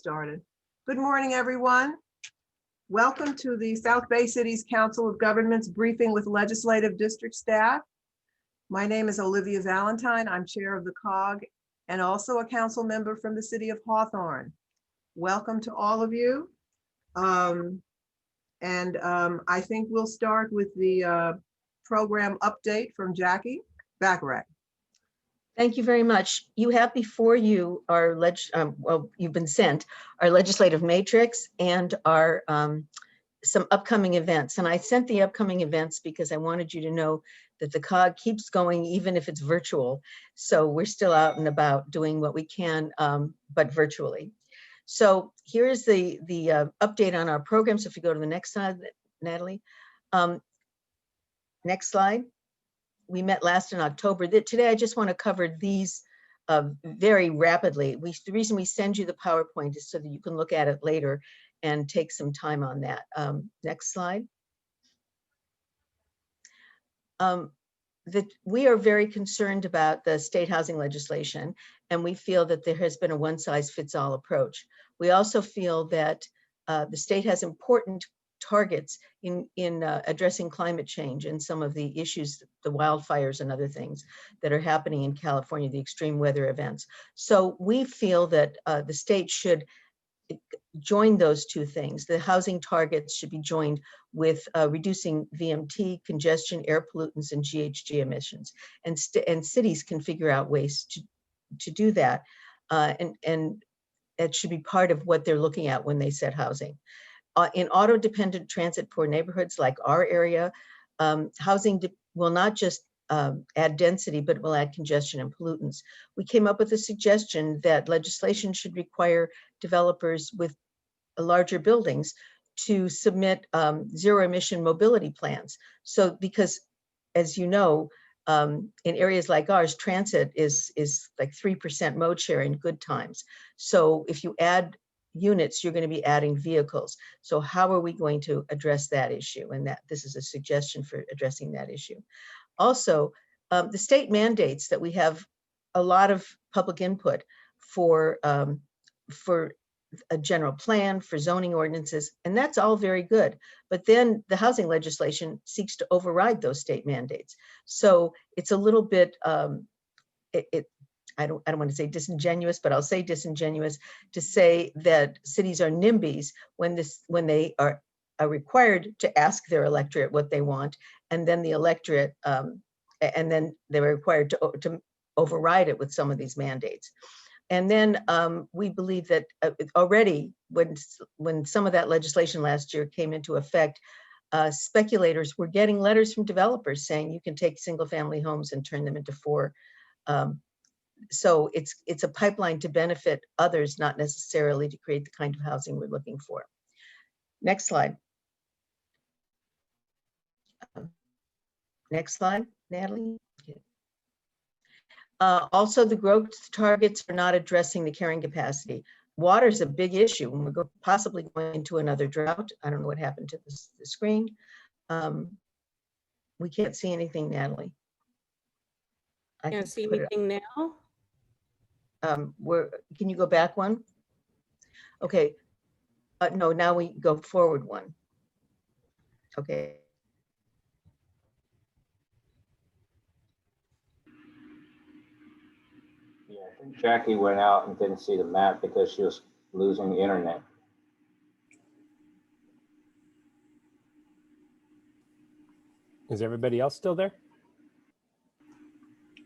started. Good morning, everyone. Welcome to the South Bay Cities Council of Governments briefing with legislative district staff. My name is Olivia Valentine. I'm chair of the COG and also a council member from the city of Hawthorne. Welcome to all of you. I think we'll start with the program update from Jackie Bacharach. Thank you very much. You have before you our you've been sent our legislative matrix and our some upcoming events. And I sent the upcoming events because I wanted you to know that the COG keeps going even if it's virtual. So we're still out and about doing what we can, but virtually. So here's the update on our program. So if you go to the next slide, Natalie. Next slide. We met last in October. Today, I just want to cover these very rapidly. The reason we send you the PowerPoint is so that you can look at it later and take some time on that. Next slide. We are very concerned about the state housing legislation, and we feel that there has been a one-size-fits-all approach. We also feel that the state has important targets in addressing climate change and some of the issues, the wildfires and other things that are happening in California, the extreme weather events. So we feel that the state should join those two things. The housing targets should be joined with reducing VMT, congestion, air pollutants, and GHG emissions. And cities can figure out ways to do that. And it should be part of what they're looking at when they set housing. In auto-dependent transit-poor neighborhoods like our area, housing will not just add density, but will add congestion and pollutants. We came up with a suggestion that legislation should require developers with larger buildings to submit zero-emission mobility plans. So, because as you know, in areas like ours, transit is like 3% mode share in good times. So if you add units, you're going to be adding vehicles. So how are we going to address that issue? And this is a suggestion for addressing that issue. Also, the state mandates that we have a lot of public input for a general plan, for zoning ordinances, and that's all very good. But then the housing legislation seeks to override those state mandates. So it's a little bit, I don't want to say disingenuous, but I'll say disingenuous to say that cities are NIMBYs when they are required to ask their electorate what they want, and then the electorate, and then they're required to override it with some of these mandates. And then we believe that already when some of that legislation last year came into effect, speculators were getting letters from developers saying you can take single-family homes and turn them into 4. So it's a pipeline to benefit others, not necessarily to create the kind of housing we're looking for. Next slide. Next slide, Natalie. Also, the growth targets are not addressing the carrying capacity. Water is a big issue when we're possibly going into another drought. I don't know what happened to the screen. We can't see anything, Natalie. I can't see anything now. Can you go back one? Okay. No, now we go forward one. Okay. Yeah, I think Jackie went out and didn't see the map because she was losing the internet. Is everybody else still there?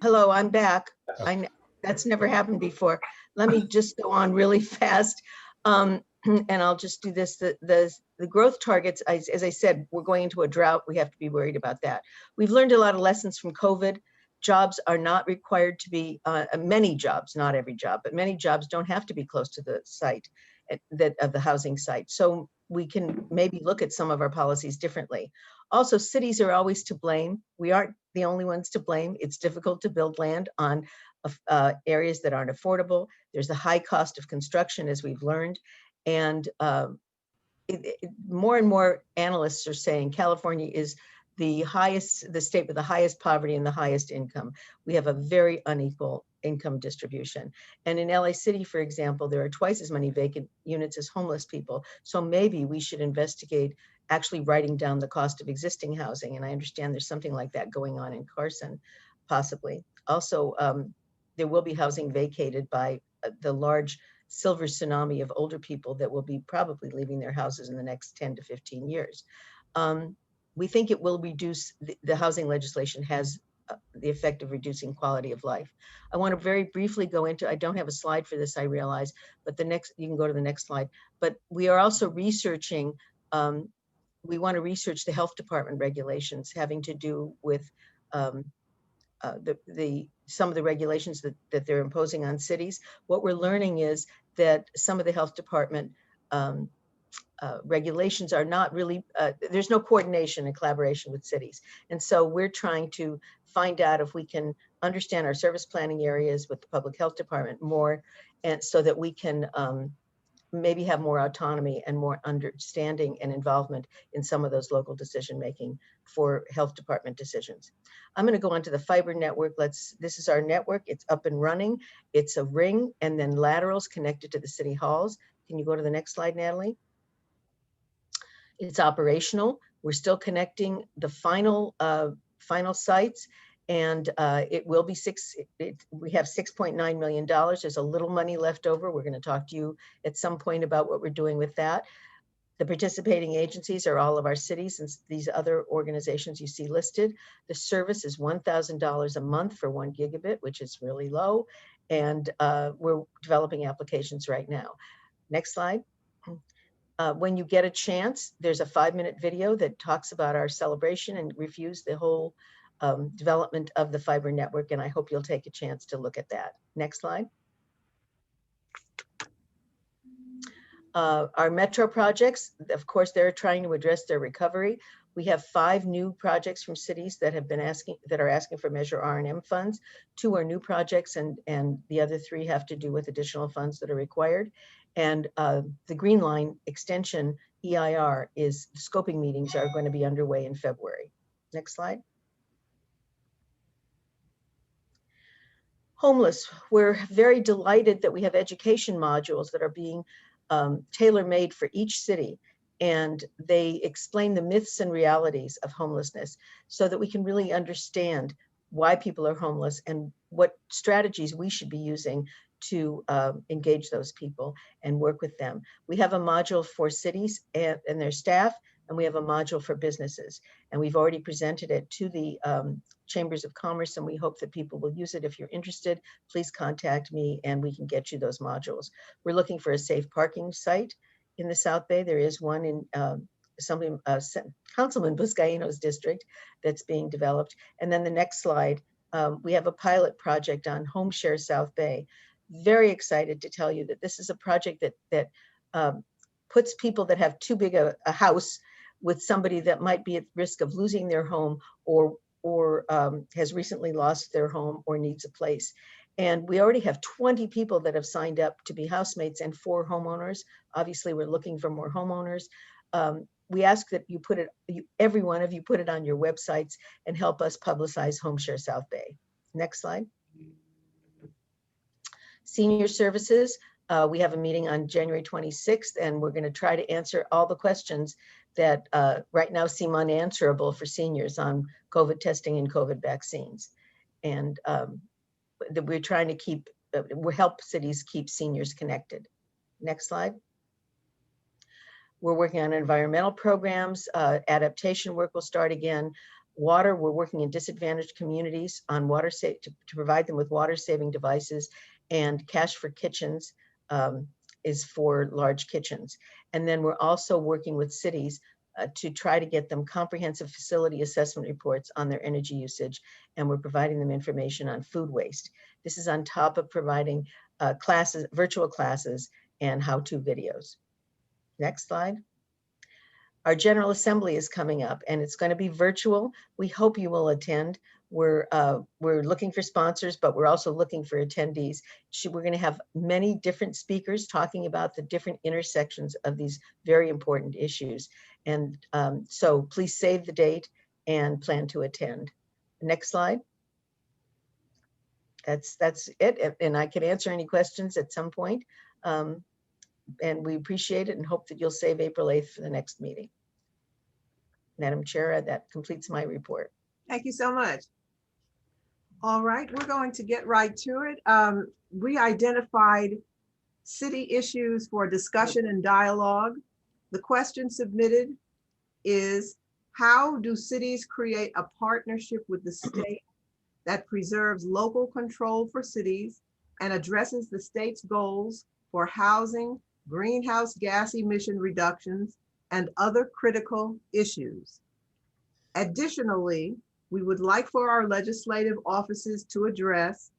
Hello, I'm back. Okay. That's never happened before. Let me just go on really fast. And I'll just do this. The growth targets, as I said, we're going into a drought. We have to be worried about that. We've learned a lot of lessons from COVID. Jobs are not required to be, many jobs, not every job, but many jobs don't have to be close to the site of the housing site. So we can maybe look at some of our policies differently. Also, cities are always to blame. We aren't the only ones to blame. It's difficult to build land on areas that aren't affordable. There's a high cost of construction, as we've learned. And more and more analysts are saying California is the state with the highest poverty and the highest income. We have a very unequal income distribution. And in LA City, for example, there are twice as many vacant units as homeless people. So maybe we should investigate actually writing down the cost of existing housing. And I understand there's something like that going on in Carson, possibly. Also, there will be housing vacated by the large silver tsunami of older people that will be probably leaving their houses in the next 10 to 15 years. We think it will reduce, the housing legislation has the effect of reducing quality of life. I want to very briefly go into, I don't have a slide for this, I realize, but you can go to the next slide. But we are also researching, we want to research the health department regulations having to do with some of the regulations that they're imposing on cities. What we're learning is that some of the health department regulations are not really, there's no coordination and collaboration with cities. And so we're trying to find out if we can understand our service planning areas with the public health department more, and so that we can maybe have more autonomy and more understanding and involvement in some of those local decision-making for health department decisions. I'm going to go on to the fiber network. This is our network. It's up and running. It's a ring and then laterals connected to the city halls. Can you go to the next slide, Natalie? It's operational. We're still connecting the final sites, and it will be we have $6.9 million. There's a little money left over. We're going to talk to you at some point about what we're doing with that. The participating agencies are all of our cities and these other organizations you see listed. The service is $1,000 a month for 1 gigabit, which is really low. And we're developing applications right now. Next slide. When you get a chance, there's a 5-minute video that talks about our celebration and reviews the whole development of the fiber network, and I hope you'll take a chance to look at that. Next slide. Our metro projects, of course, they're trying to address their recovery. We have 5 new projects from cities that have been that are asking for Measure R&M funds. 2 are new projects, and the other 3 have to do with additional funds that are required. And the Green Line extension EIR scoping meetings are going to be underway in February. Next slide. Homeless, we're very delighted that we have education modules that are being tailor-made for each city. And they explain the myths and realities of homelessness so that we can really understand why people are homeless and what strategies we should be using to engage those people and work with them. We have a module for cities and their staff, and we have a module for businesses. And we've already presented it to the chambers of commerce, and we hope that people will use it. If you're interested, please contact me and we can get you those modules. We're looking for a safe parking site in the South Bay. There is one in Councilman Buscaino's district that's being developed. And then the next slide, we have a pilot project on Home Share South Bay. Very excited to tell you that this is a project that puts people that have too big a house with somebody that might be at risk of losing their home or has recently lost their home or needs a place. And we already have 20 people that have signed up to be housemates and 4 homeowners. Obviously, we're looking for more homeowners. We ask that you every one of you put it on your websites and help us publicize Home Share South Bay. Next slide. Senior services, we have a meeting on January 26th, and we're going to try to answer all the questions that right now seem unanswerable for seniors on COVID testing and COVID vaccines. And we're trying to help cities keep seniors connected. Next slide. We're working on environmental programs. Adaptation work will start again. Water, we're working in disadvantaged communities on water to provide them with water saving devices, and Cash for Kitchens is for large kitchens. And then we're also working with cities to try to get them comprehensive facility assessment reports on their energy usage, and we're providing them information on food waste. This is on top of providing classes, virtual classes, and how-to videos. Next slide. Our General Assembly is coming up, and it's going to be virtual. We hope you will attend. We're looking for sponsors, but we're also looking for attendees. We're going to have many different speakers talking about the different intersections of these very important issues. And so please save the date and plan to attend. Next slide. That's it. And I can answer any questions at some point. And we appreciate it and hope that you'll save April 8th for the next meeting. Madam Chair, that completes my report. Thank you so much. All right, we're going to get right to it. We identified city issues for discussion and dialogue. The question submitted is, how do cities create a partnership with the state that preserves local control for cities and addresses the state's goals for housing, greenhouse gas emission reductions, and other critical issues? Additionally, we would like for our legislative offices to address,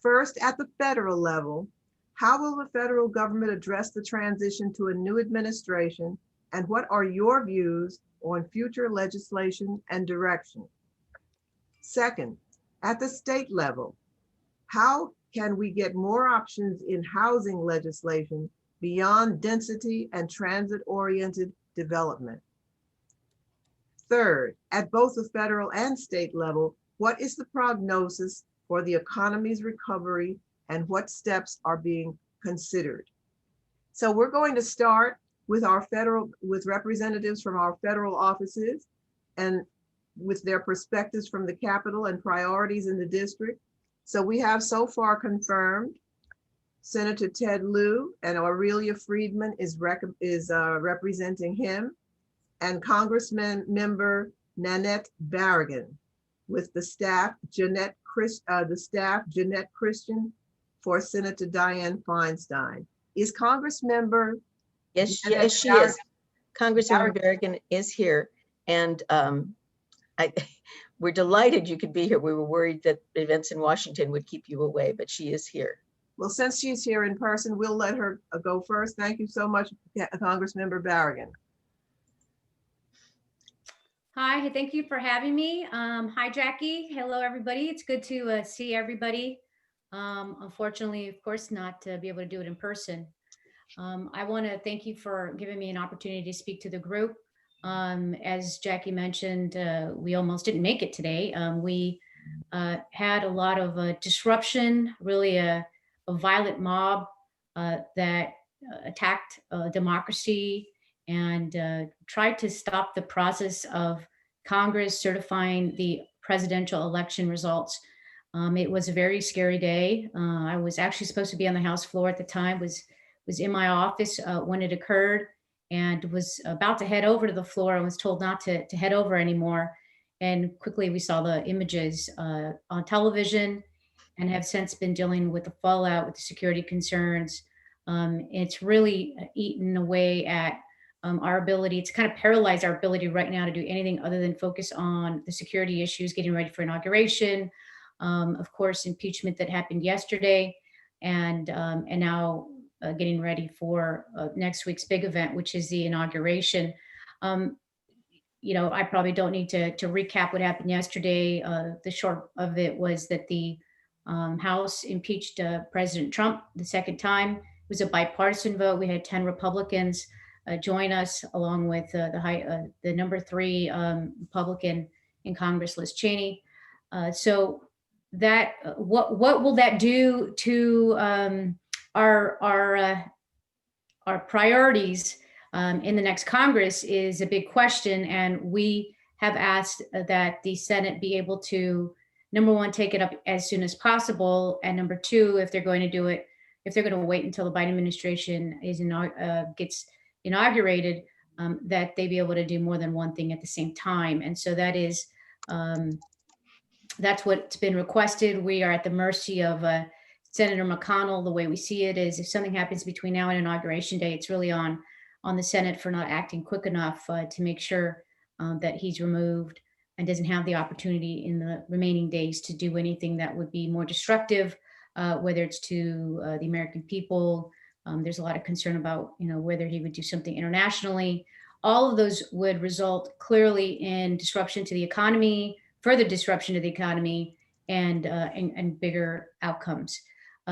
first, at the federal level, how will the federal government address the transition to a new administration, and what are your views on future legislation and direction? Second, at the state level, how can we get more options in housing legislation beyond density and transit-oriented development? Third, at both the federal and state level, what is the prognosis for the economy's recovery and what steps are being considered? So we're going to start with with representatives from our federal offices and with their perspectives from the Capitol and priorities in the district. So we have so far confirmed Senator Ted Lieu, and Aurelia Friedman is representing him, and Congressman member Nanette Barragan, with the staff Jeanette Christian for Senator Dianne Feinstein. Is Congress member? Yes, she is. Congresswoman Barragan is here, and we're delighted you could be here. We were worried that events in Washington would keep you away, but she is here. Well, since she's here in person, we'll let her go first. Thank you so much, Congressmember Barragan. Hi, thank you for having me. Hi, Jackie. Hello, everybody. It's good to see everybody. Unfortunately, of course, not to be able to do it in person. I want to thank you for giving me an opportunity to speak to the group. As Jackie mentioned, we almost didn't make it today. We had a lot of disruption, really a violent mob that attacked democracy and tried to stop the process of Congress certifying the presidential election results. It was a very scary day. I was actually supposed to be on the House floor at the time, was in my office when it occurred, and was about to head over to the floor. I was told not to head over anymore. And quickly we saw the images on television and have since been dealing with the fallout with the security concerns. It's really eaten away at our ability. It's kind of paralyzed our ability right now to do anything other than focus on the security issues, getting ready for inauguration, of course, impeachment that happened yesterday, and now getting ready for next week's big event, which is the inauguration. You know, I probably don't need to recap what happened yesterday. The short of it was that the House impeached President Trump the second time. It was a bipartisan vote. We had 10 Republicans join us, along with the number 3 Republican in Congress, Liz Cheney. So that what will that do to our priorities in the next Congress is a big question, and we have asked that the Senate be able to, number one, take it up as soon as possible, and number 2, if they're going to do it, if they're going to wait until the Biden administration gets inaugurated, that they be able to do more than one thing at the same time. And so that is that's what's been requested. We are at the mercy of Senator McConnell. The way we see it is, if something happens between now and inauguration day, it's really on the Senate for not acting quick enough to make sure that he's removed and doesn't have the opportunity in the remaining days to do anything that would be more destructive, whether it's to the American people. There's a lot of concern about, whether he would do something internationally. All of those would result clearly in disruption to the economy, further disruption to the economy, and bigger outcomes.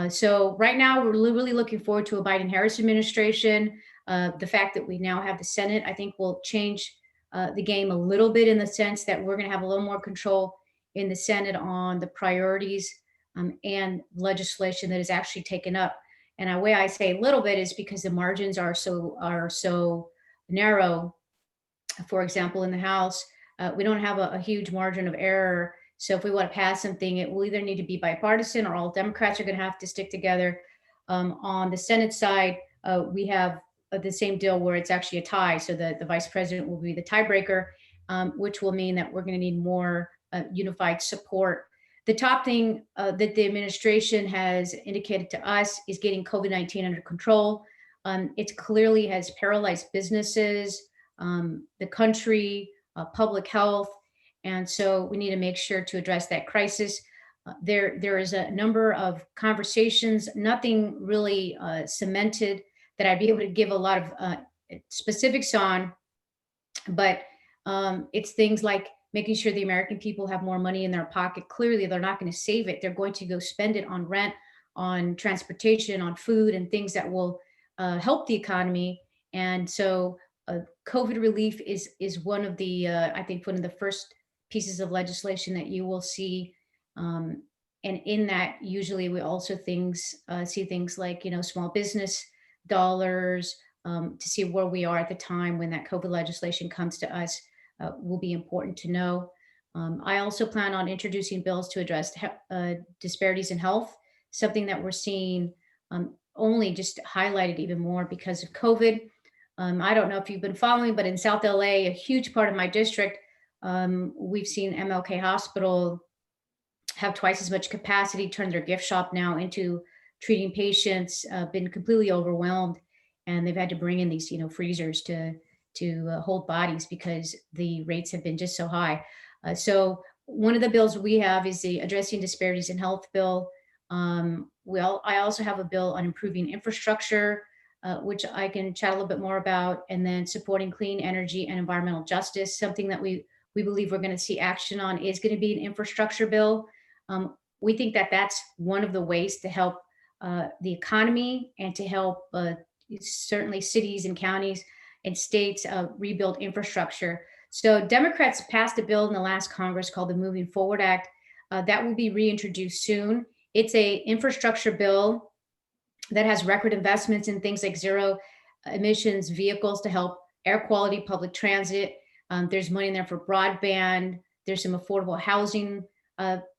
So right now, we're really looking forward to a Biden-Harris administration. The fact that we now have the Senate, I think, will change the game a little bit in the sense that we're going to have a little more control in the Senate on the priorities and legislation that is actually taken up. And the way I say a little bit is because the margins are so narrow. For example, in the House, we don't have a huge margin of error. So if we want to pass something, it will either need to be bipartisan or all Democrats are going to have to stick together. On the Senate side, we have the same deal where it's actually a tie. So the vice president will be the tiebreaker, which will mean that we're going to need more unified support. The top thing that the administration has indicated to us is getting COVID-19 under control. It clearly has paralyzed businesses, the country, public health. And so we need to make sure to address that crisis. There is a number of conversations, nothing really cemented that I'd be able to give a lot of specifics on, but it's things like making sure the American people have more money in their pocket. Clearly, they're not going to save it. They're going to go spend it on rent, on transportation, on food, and things that will help the economy. And so COVID relief is one of the, I think, one of the first pieces of legislation that you will see. And in that, usually we also see things like, small business dollars to see where we are at the time when that COVID legislation comes to us will be important to know. I also plan on introducing bills to address disparities in health, something that we're seeing only just highlighted even more because of COVID. I don't know if you've been following, but in South LA, a huge part of my district, we've seen MLK Hospital have twice as much capacity, turn their gift shop now into treating patients, been completely overwhelmed. And they've had to bring in these, freezers to hold bodies because the rates have been just so high. So one of the bills we have is the Addressing Disparities in Health bill. I also have a bill on improving infrastructure, which I can chat a little bit more about, and then supporting clean energy and environmental justice. Something that we believe we're going to see action on is going to be an infrastructure bill. We think that that's one of the ways to help the economy and to help certainly cities and counties and states rebuild infrastructure. So Democrats passed a bill in the last Congress called the Moving Forward Act. That will be reintroduced soon. It's a infrastructure bill that has record investments in things like zero emissions vehicles to help air quality, public transit. There's money in there for broadband. There's some affordable housing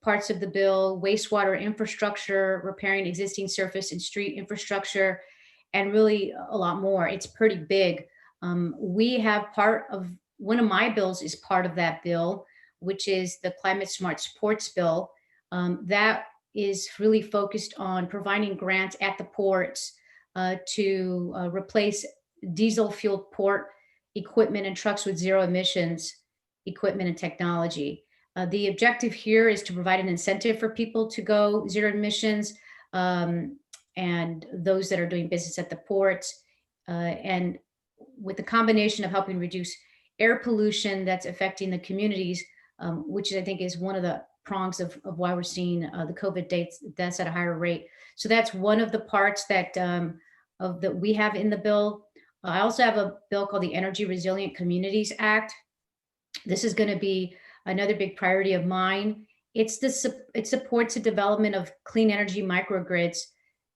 parts of the bill, wastewater infrastructure, repairing existing surface and street infrastructure, and really a lot more. It's pretty big. We have one of my bills is part of that bill, which is the Climate Smart Ports bill. That is really focused on providing grants at the ports to replace diesel fueled port equipment and trucks with zero emissions equipment and technology. The objective here is to provide an incentive for people to go zero emissions and those that are doing business at the ports. And with the combination of helping reduce air pollution that's affecting the communities, which I think is one of the prongs of why we're seeing the COVID deaths at a higher rate. So that's one of the parts that we have in the bill. I also have a bill called the Energy Resilient Communities Act. This is going to be another big priority of mine. It supports the development of clean energy microgrids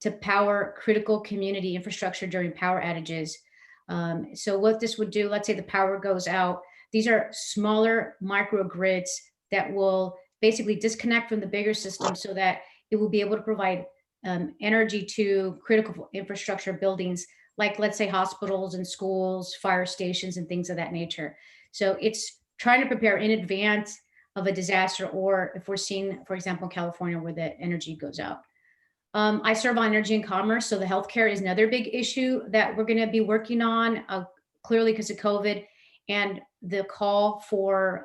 to power critical community infrastructure during power outages. So what this would do, let's say the power goes out, these are smaller microgrids that will basically disconnect from the bigger system so that it will be able to provide energy to critical infrastructure buildings, like let's say hospitals and schools, fire stations, and things of that nature. So it's trying to prepare in advance of a disaster, or if we're seeing, for example, in California where the energy goes out. I serve on energy and commerce, so the healthcare is another big issue that we're going to be working on, clearly because of COVID, and the call for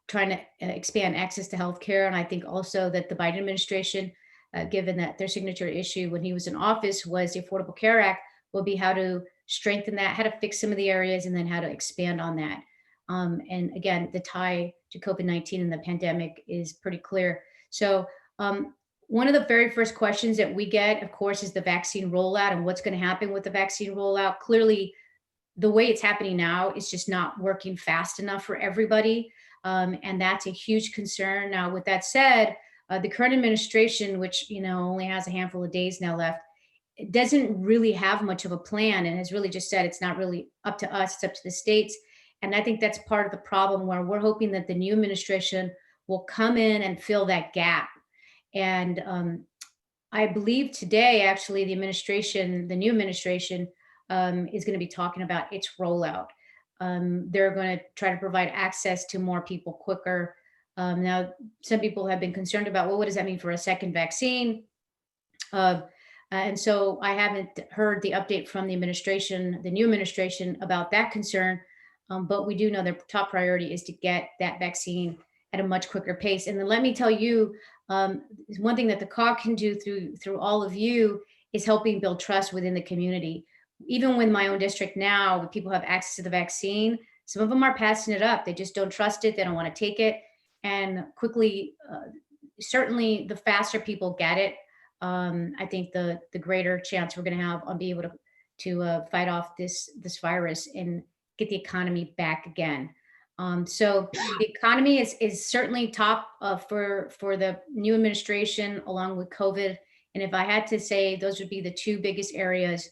trying to expand access to healthcare. And I think also that the Biden administration, given that their signature issue when he was in office was the Affordable Care Act, will be how to strengthen that, how to fix some of the areas, and then how to expand on that. And again, the tie to COVID-19 and the pandemic is pretty clear. So one of the very first questions that we get, of course, is the vaccine rollout and what's going to happen with the vaccine rollout. Clearly, the way it's happening now is just not working fast enough for everybody. And that's a huge concern. Now, with that said, the current administration, which, only has a handful of days now left, it doesn't really have much of a plan and has really just said it's not really up to us, it's up to the states. And I think that's part of the problem, where we're hoping that the new administration will come in and fill that gap. And I believe today, actually, the new administration is going to be talking about its rollout. They're going to try to provide access to more people quicker. Now, some people have been concerned about, well, what does that mean for a second vaccine? And so I haven't heard the update from the new administration about that concern. But we do know their top priority is to get that vaccine at a much quicker pace. And then let me tell you, one thing that the COG can do through all of you is helping build trust within the community. Even with my own district now, when people have access to the vaccine, some of them are passing it up. They just don't trust it. They don't want to take it. And quickly, certainly the faster people get it, I think the greater chance we're going to have on being able to fight off this virus and get the economy back again. So the economy is certainly top for the new administration, along with COVID. And if I had to say, those would be the two biggest areas.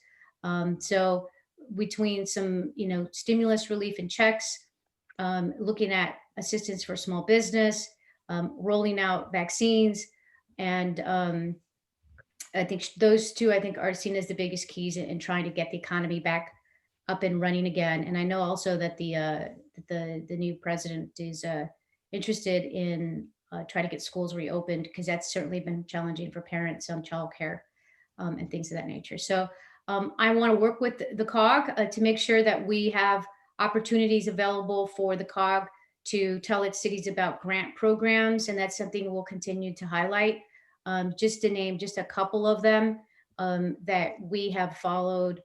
So between some, stimulus relief and checks, looking at assistance for small business, rolling out vaccines, and I think those two, are seen as the biggest keys in trying to get the economy back up and running again. And I know also that the new president is interested in trying to get schools reopened, because that's certainly been challenging for parents on childcare and things of that nature. So I want to work with the COG to make sure that we have opportunities available for the COG to tell its cities about grant programs, and that's something we'll continue to highlight. Just to name just a couple of them that we have followed,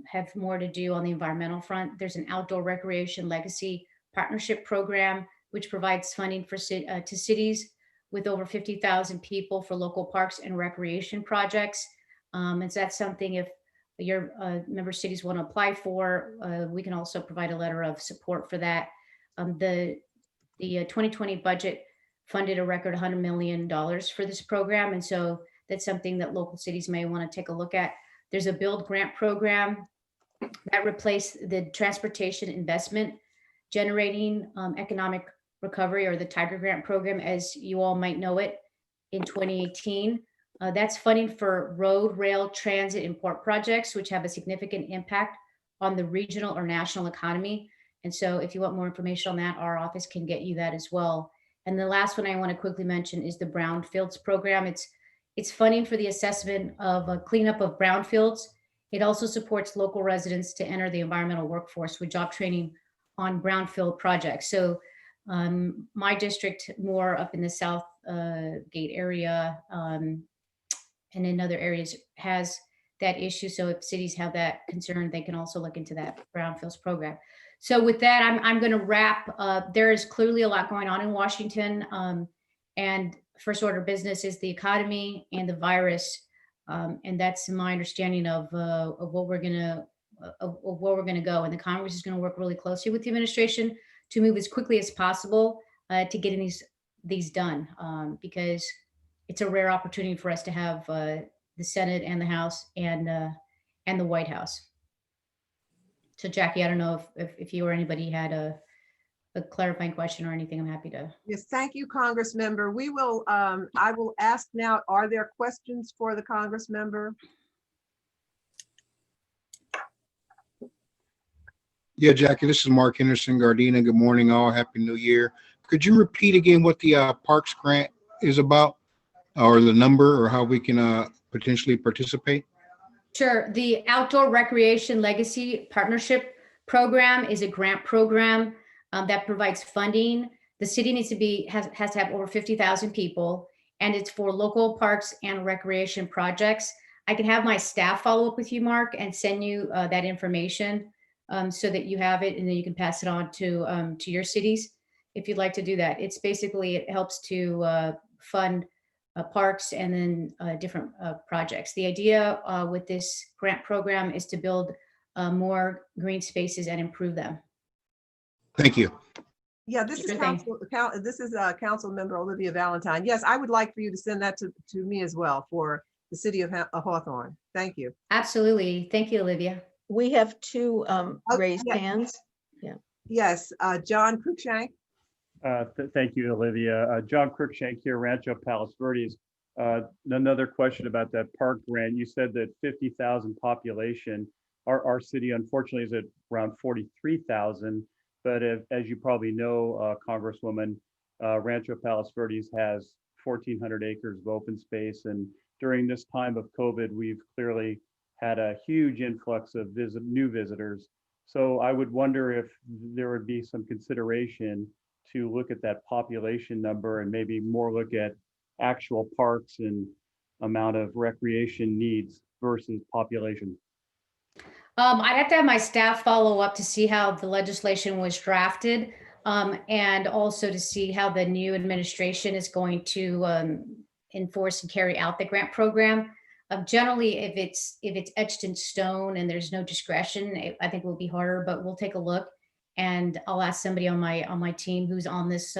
have more to do on the environmental front. There's an outdoor recreation legacy partnership program, which provides funding for to cities with over 50,000 people for local parks and recreation projects. And so that's something, if your member cities want to apply for, we can also provide a letter of support for that. The 2020 budget funded a record $100 million for this program. And so that's something that local cities may want to take a look at. There's a build grant program that replaced the transportation investment generating economic recovery, or the Tiger Grant program, as you all might know it, in 2018. That's funding for road, rail, transit, and port projects, which have a significant impact on the regional or national economy. And so if you want more information on that, our office can get you that as well. And the last one I want to quickly mention is the brownfields program. It's funding for the assessment of a cleanup of brownfields. It also supports local residents to enter the environmental workforce with job training on brownfield projects. So my district, more up in the South Gate area, and in other areas, has that issue. So if cities have that concern, they can also look into that brownfields program. So with that, I'm going to wrap. There is clearly a lot going on in Washington, and first order business is the economy and the virus, and that's my understanding of what we're going to go. And the Congress is going to work really closely with the administration to move as quickly as possible to getting these done, because it's a rare opportunity for us to have the Senate and the House and the White House. So Jackie, I don't know if you or anybody had a clarifying question or anything. I'm happy to. Yes, thank you, Congress member. We will, I will ask now, are there questions for the Congress member? Yeah, Jackie, this is Mark Henderson Gardena. Good morning, all. Happy New Year. Could you repeat again what the Parks Grant is about, or the number, or how we can potentially participate? Sure. The Outdoor Recreation Legacy Partnership Program is a grant program that provides funding. The city needs to has to have over 50,000 people, and it's for local parks and recreation projects. I can have my staff follow up with you, Mark, and send you that information so that you have it, and then you can pass it on to your cities if you'd like to do that. It's basically, it helps to fund parks and then different projects. The idea with this grant program is to build more green spaces and improve them. Thank you. Yeah, this is Sure thing. Council Member Olivia Valentine. Yes, I would like for you to send that to me as well for the city of Hawthorne. Thank you. Absolutely. Thank you, Olivia. We have two raised yeah. hands. Yes, John Cruikshank. Thank you, Olivia. John Cruikshank here, Rancho Palos Verdes. Another question about that park grant. You said that 50,000 population. Our city, unfortunately, is at around 43,000. But as you probably know, Congresswoman, Rancho Palos Verdes has 1,400 acres of open space. And during this time of COVID, we've clearly had a huge influx of new visitors. So I would wonder if there would be some consideration to look at that population number and maybe more look at actual parks and amount of recreation needs versus population. I'd have to have my staff follow up to see how the legislation was drafted, and also to see how the new administration is going to enforce and carry out the grant program. Generally, if it's etched in stone and there's no discretion, I think it will be harder, but we'll take a look. And I'll ask somebody on my team who's on this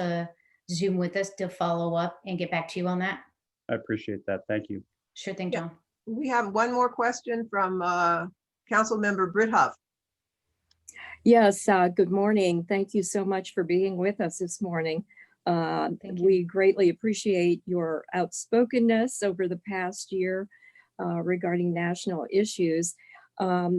Zoom with us to follow up and get back to you on that. I appreciate that. Thank you. Sure thing, Yeah. John. We have one more question from Council Member Britt Huff. Yes, good morning. Thank you so much for being with us this morning. Thank you. We greatly appreciate your outspokenness over the past year regarding national issues. I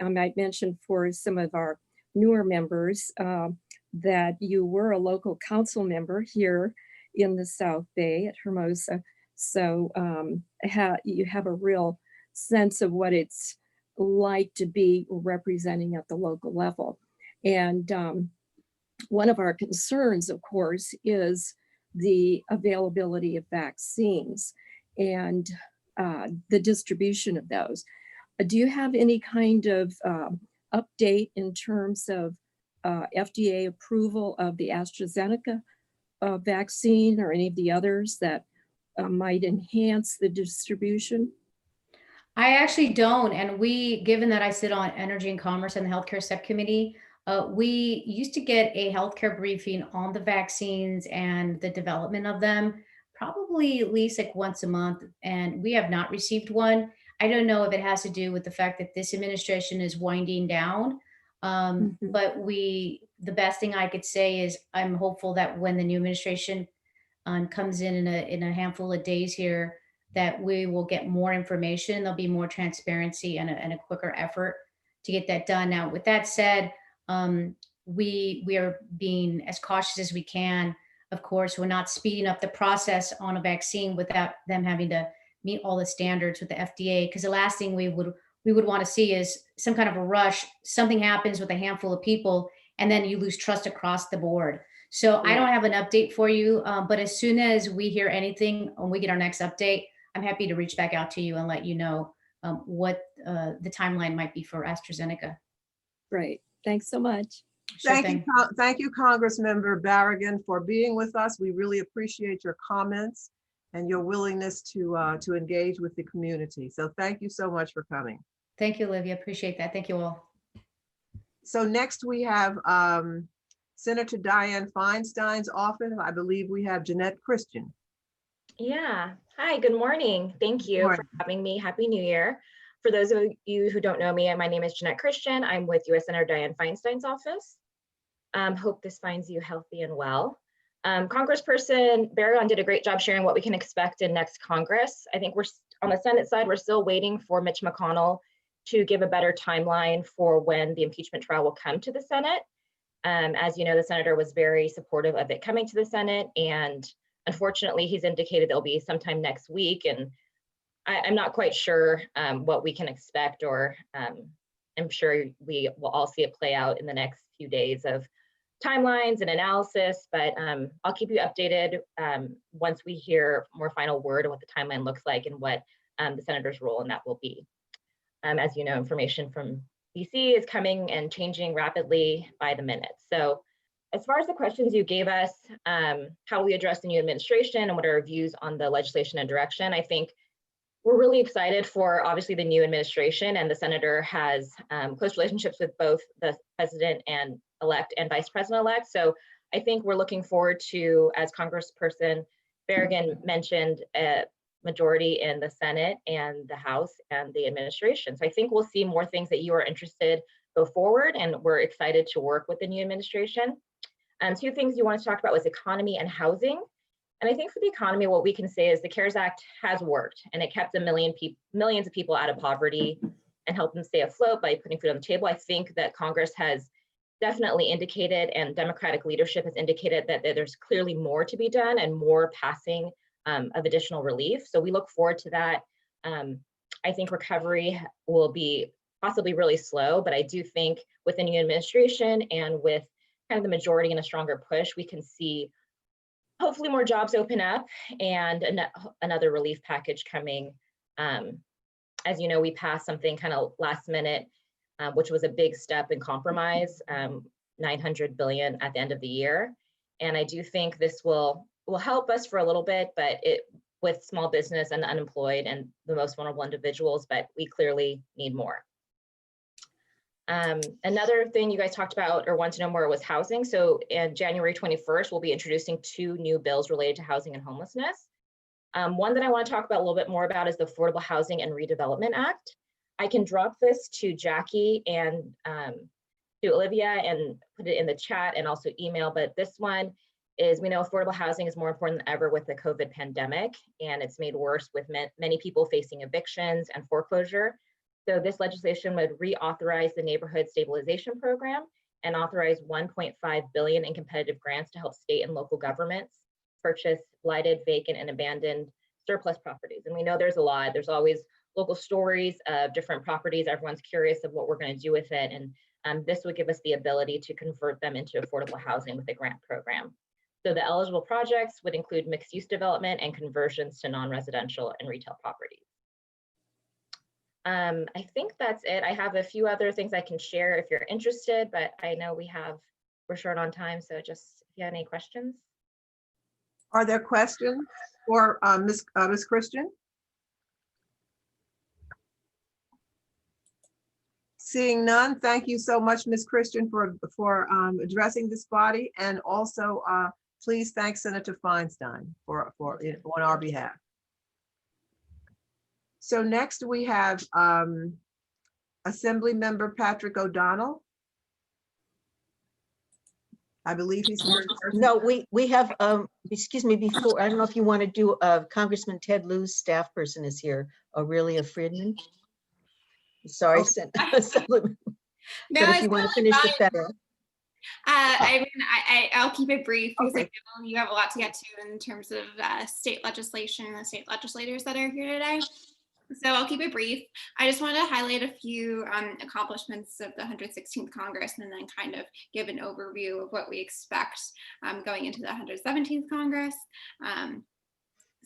might mention for some of our newer members that you were a local council member here in the South Bay at Hermosa. So you have a real sense of what it's like to be representing at the local level. And one of our concerns, of course, is the availability of vaccines and the distribution of those. Do you have any kind of update in terms of FDA approval of the AstraZeneca vaccine or any of the others that might enhance the distribution? I actually don't. And given that I sit on Energy and Commerce and the Healthcare Subcommittee, we used to get a healthcare briefing on the vaccines and the development of them, probably at least like once a month. And we have not received one. I don't know if it has to do with the fact that this administration is winding down. But the best thing I could say is I'm hopeful that when the new administration comes in a handful of days here, that we will get more information. There'll be more transparency and a quicker effort to get that done. Now, with that said, we are being as cautious as we can. Of course, we're not speeding up the process on a vaccine without them having to meet all the standards with the FDA. Because the last thing we would want to see is some kind of a rush. Something happens with a handful of people, and then you lose trust across the board. So I don't have an update for you, but as soon as we hear anything and we get our next update, I'm happy to reach back out to you and let you know what the timeline might be for AstraZeneca. Great. Thanks so much. Sure Thank thing. you, thank you, Congressmember Barragan, for being with us. We really appreciate your comments and your willingness to engage with the community. So thank you so much for coming. Thank you, Olivia. Appreciate that. Thank you all. So next we have Senator Dianne Feinstein's office. I believe we have Jeanette Christian. Yeah. Hi, good morning. Thank you Morning. for having me. Happy New Year. For those of you who don't know me, my name is Jeanette Christian. I'm with U.S. Senator Dianne Feinstein's office. Hope this finds you healthy and well. Congressperson Barragan did a great job sharing what we can expect in next Congress. I think we're on the Senate side, we're still waiting for Mitch McConnell to give a better timeline for when the impeachment trial will come to the Senate. As you know, the senator was very supportive of it coming to the Senate, and unfortunately, he's indicated it'll be sometime next week, and I'm not quite sure what we can expect, or I'm sure we will all see it play out in the next few days of timelines and analysis, but I'll keep you updated once we hear more final word on what the timeline looks like and what the senator's role in that will be. As you know, information from DC is coming and changing rapidly by the minute. So as far as the questions you gave us, how we address the new administration and what are our views on the legislation and direction, I think we're really excited for obviously the new administration, and the senator has close relationships with both the president and elect and vice president elect. So I think we're looking forward to, as Congressperson Berrigan mentioned, a majority in the Senate and the House and the administration. So I think we'll see more things that you are interested go forward, and we're excited to work with the new administration. Two things you wanted to talk about was economy and housing. And I think for the economy, what we can say is the CARES Act has worked, and it kept millions of people out of poverty and helped them stay afloat by putting food on the table. I think that Congress has definitely indicated, and Democratic leadership has indicated, that there's clearly more to be done and more passing of additional relief. So we look forward to that. I think recovery will be possibly really slow, but I do think with the new administration and with kind of the majority and a stronger push, we can see hopefully more jobs open up and another relief package coming. As you know, we passed something kind of last minute, which was a big step in compromise, $900 billion at the end of the year. And I do think this will help us for a little bit, but with small business and the unemployed and the most vulnerable individuals, but we clearly need more. Another thing you guys talked about or want to know more was housing. So in January 21st, we'll be introducing 2 new bills related to housing and homelessness. One that I want to talk about a little bit more about is the Affordable Housing and Redevelopment Act. I can drop this to Jackie and to Olivia and put it in the chat and also email, but this one is, we know affordable housing is more important than ever with the COVID pandemic, and it's made worse with many people facing evictions and foreclosure. So this legislation would reauthorize the Neighborhood Stabilization Program and authorize $1.5 billion in competitive grants to help state and local governments purchase blighted, vacant, and abandoned surplus properties. And we know there's a lot. There's always local stories of different properties. Everyone's curious of what we're going to do with it. And this would give us the ability to convert them into affordable housing with a grant program. So the eligible projects would include mixed-use development and conversions to non-residential and retail properties. I think that's it. I have a few other things I can share if you're interested, but I know we're short on time. So just if you have any questions. Are there questions for Ms. Christian? Seeing none, thank you so much, Ms. Christian, for addressing this body, and also please thank Senator Feinstein on our behalf. So next we have Assembly Member Patrick O'Donnell. I believe he's here. No, we have, excuse me, before, I don't know if you want to do, Congressman Ted Lieu's staff person is here, Aurelia Friedman. Sorry, Okay. but if you want to finish the federal. I mean, I'll keep it brief because Okay. I know you have a lot to get to in terms of state legislation and the state legislators that are here today. So I'll keep it brief. I just wanted to highlight a few accomplishments of the 116th Congress and then kind of give an overview of what we expect going into the 117th Congress.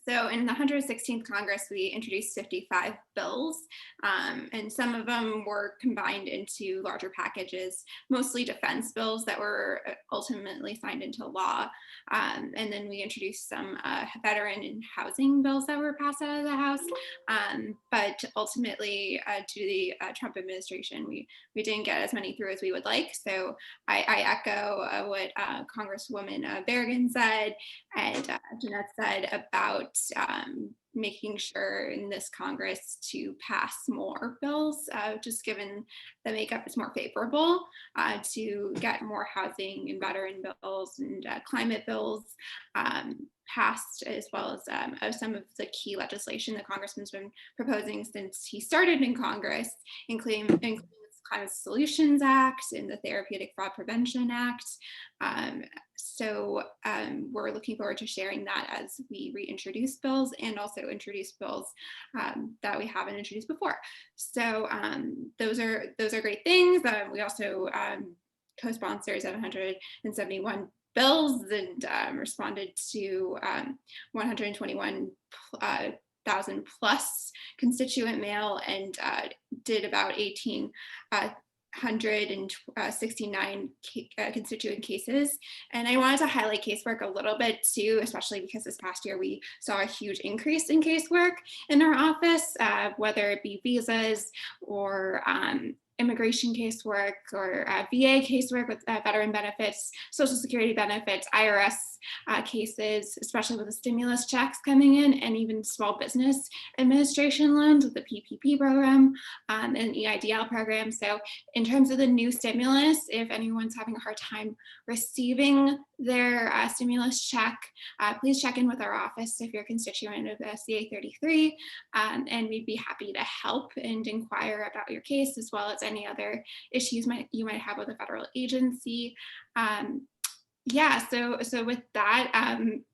So in the 116th Congress, we introduced 55 bills, and some of them were combined into larger packages, mostly defense bills that were ultimately signed into law. And then we introduced some veteran and housing bills that were passed out of the House. But ultimately, due to the Trump administration, we didn't get as many through as we would like. So I echo what Congresswoman Berrigan said and Jeanette said about making sure in this Congress to pass more bills, just given the makeup is more favorable to get more housing and veteran bills and climate bills passed, as well as some of the key legislation the Congressman's been proposing since he started in Congress, including the Climate Solutions Act and the Therapeutic Fraud Prevention Act. So we're looking forward to sharing that as we reintroduce bills and also introduce bills that we haven't introduced before. So those are great things. We also co-sponsored 771 bills and responded to 121,000 plus constituent mail and did about 18 169 constituent cases. And I wanted to highlight casework a little bit too, especially because this past year we saw a huge increase in casework in our office, whether it be visas or immigration casework or VA casework with veteran benefits, Social Security benefits, IRS cases, especially with the stimulus checks coming in, and even small business administration loans with the PPP program and EIDL program. So in terms of the new stimulus, if anyone's having a hard time receiving their stimulus check, please check in with our office if you're a constituent of CA 33, and we'd be happy to help and inquire about your case, as well as any other issues you might have with a federal agency. Yeah, so with that,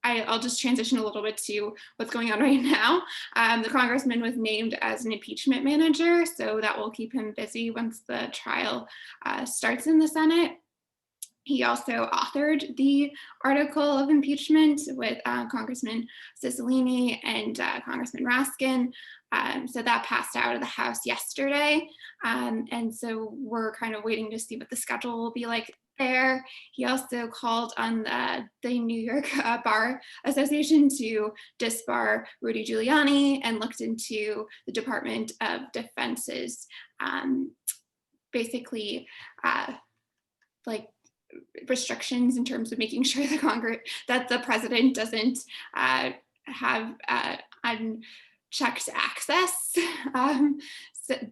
I'll just transition a little bit to what's going on right now. The congressman was named as an impeachment manager, so that will keep him busy once the trial starts in the Senate. He also authored the article of impeachment with Congressman Cicilline and Congressman Raskin. So that passed out of the House yesterday. And so we're kind of waiting to see what the schedule will be like there. He also called on the New York Bar Association to disbar Rudy Giuliani and looked into the Department of Defense's basically like restrictions in terms of making sure that the president doesn't have unchecked access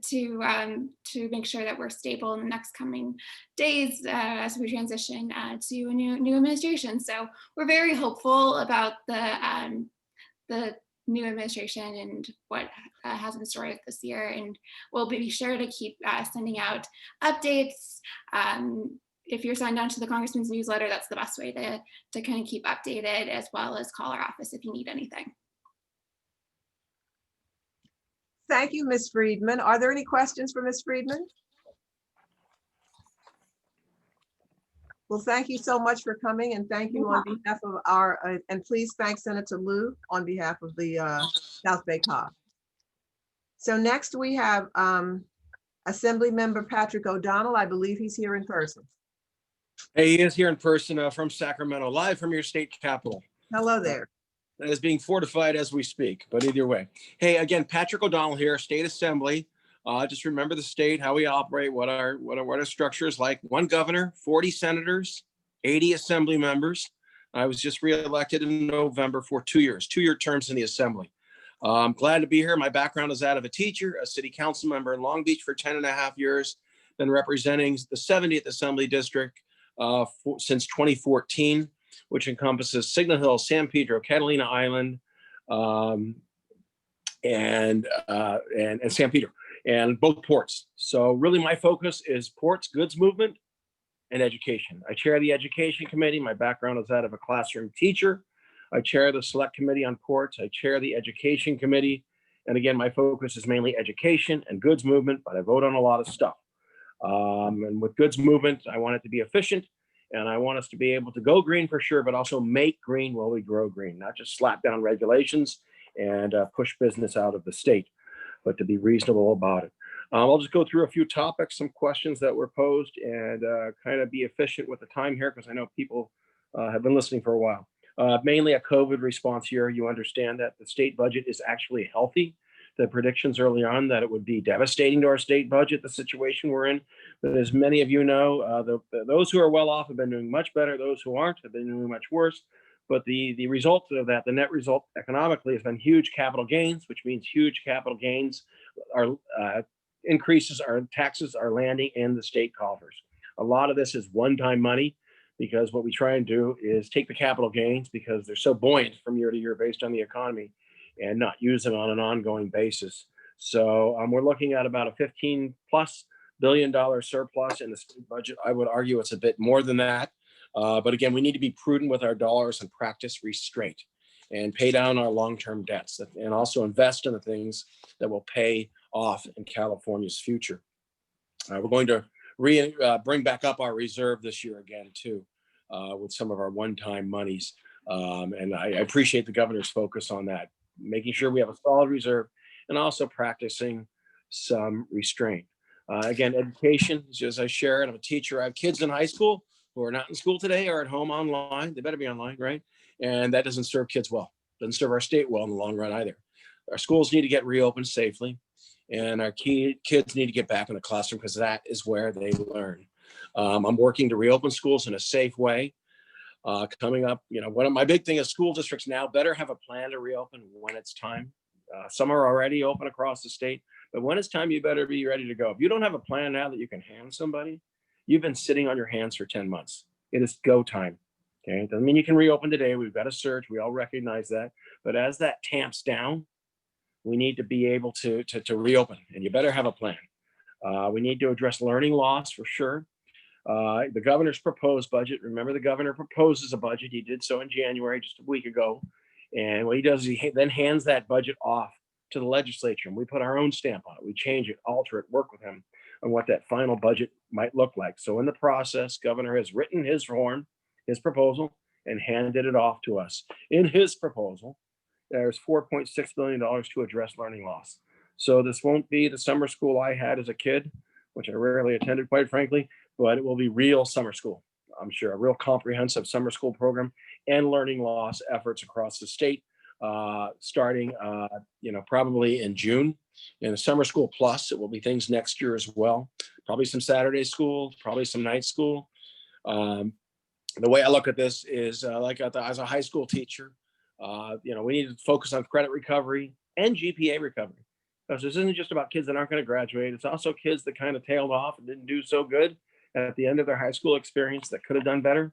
to make sure that we're stable in the next coming days as we transition to a new administration. So we're very hopeful about the new administration and what has in store this year, and we'll be sure to keep sending out updates. If you're signed on to the Congressman's newsletter, that's the best way to kind of keep updated, as well as call our office if you need anything. Thank you, Ms. Friedman. Are there any questions for Ms. Friedman? Well, thank you so much for coming, and thank you on behalf of our, and please thank Senator Lieu on behalf of the South Bay COG. So next we have Assembly Member Patrick O'Donnell. I believe he's here in person. Hey, he is here in person from Sacramento, live from your state capitol. Hello there. That is being fortified as we speak, but either way. Hey, again, Patrick O'Donnell here, State Assembly. Just remember the state, how we operate, what our structure is like. 1 governor, 40 senators, 80 assembly members. I was just reelected in November for 2 years, 2-year terms in the assembly. I'm glad to be here. My background is that of a teacher, a city council member in Long Beach for 10.5 years, been representing the 70th Assembly District since 2014, which encompasses Signal Hill, San Pedro, Catalina Island, and San Pedro, and both ports. So really my focus is ports, goods movement, and education. I chair the education committee. My background is that of a classroom teacher. I chair the select committee on ports. I chair the education committee. And again, my focus is mainly education and goods movement, but I vote on a lot of stuff. And with goods movement, I want it to be efficient, and I want us to be able to go green for sure, but also make green while we grow green, not just slap down regulations and push business out of the state, but to be reasonable about it. I'll just go through a few topics, some questions that were posed, and kind of be efficient with the time here, because I know people have been listening for a while. Mainly a COVID response year. You understand that the state budget is actually healthy. The predictions early on that it would be devastating to our state budget, the situation we're in. But as many of you know, those who are well off have been doing much better. Those who aren't have been doing much worse. But the result of that, the net result economically, has been huge capital gains, which means huge capital gains are increases, our taxes are landing in the state coffers. A lot of this is one-time money, because what we try and do is take the capital gains, because they're so buoyant from year to year based on the economy, and not use them on an ongoing basis. So we're looking at about a $15+ billion surplus in the state budget. I would argue it's a bit more than that. But again, we need to be prudent with our dollars and practice restraint and pay down our long-term debts, and also invest in the things that will pay off in California's future. We're going to bring back up our reserve this year again too, with some of our one-time monies. And I appreciate the governor's focus on that, making sure we have a solid reserve and also practicing some restraint. Again, education, as I shared, I'm a teacher. I have kids in high school who are not in school today or at home online. They better be online, right? And that doesn't serve kids well. Doesn't serve our state well in the long run either. Our schools need to get reopened safely, and our kids need to get back in the classroom because that is where they learn. I'm working to reopen schools in a safe way. Coming up, one of my big thing is school districts now better have a plan to reopen when it's time. Some are already open across the state, but when it's time, you better be ready to go. If you don't have a plan now that you can hand somebody, you've been sitting on your hands for 10 months. It is go time. Okay, doesn't mean you can reopen today. We've got a surge. We all recognize that. But as that tamps down, we need to be able to reopen, and you better have a plan. We need to address learning loss for sure. The governor's proposed budget. Remember, the governor proposes a budget. He did so in January, just a week ago. And what he does is he then hands that budget off to the legislature, and we put our own stamp on it. We change it, alter it, work with him on what that final budget might look like. So in the process, governor has written his form, his proposal, and handed it off to us. In his proposal, there's $4.6 billion to address learning loss. So this won't be the summer school I had as a kid, which I rarely attended, quite frankly, but it will be real summer school. I'm sure a real comprehensive summer school program and learning loss efforts across the state, starting, probably in June. In the summer school plus, it will be things next year as well. Probably some Saturday school, probably some night school. The way I look at this is as a high school teacher, we need to focus on credit recovery and GPA recovery. Because this isn't just about kids that aren't going to graduate. It's also kids that kind of tailed off and didn't do so good at the end of their high school experience that could have done better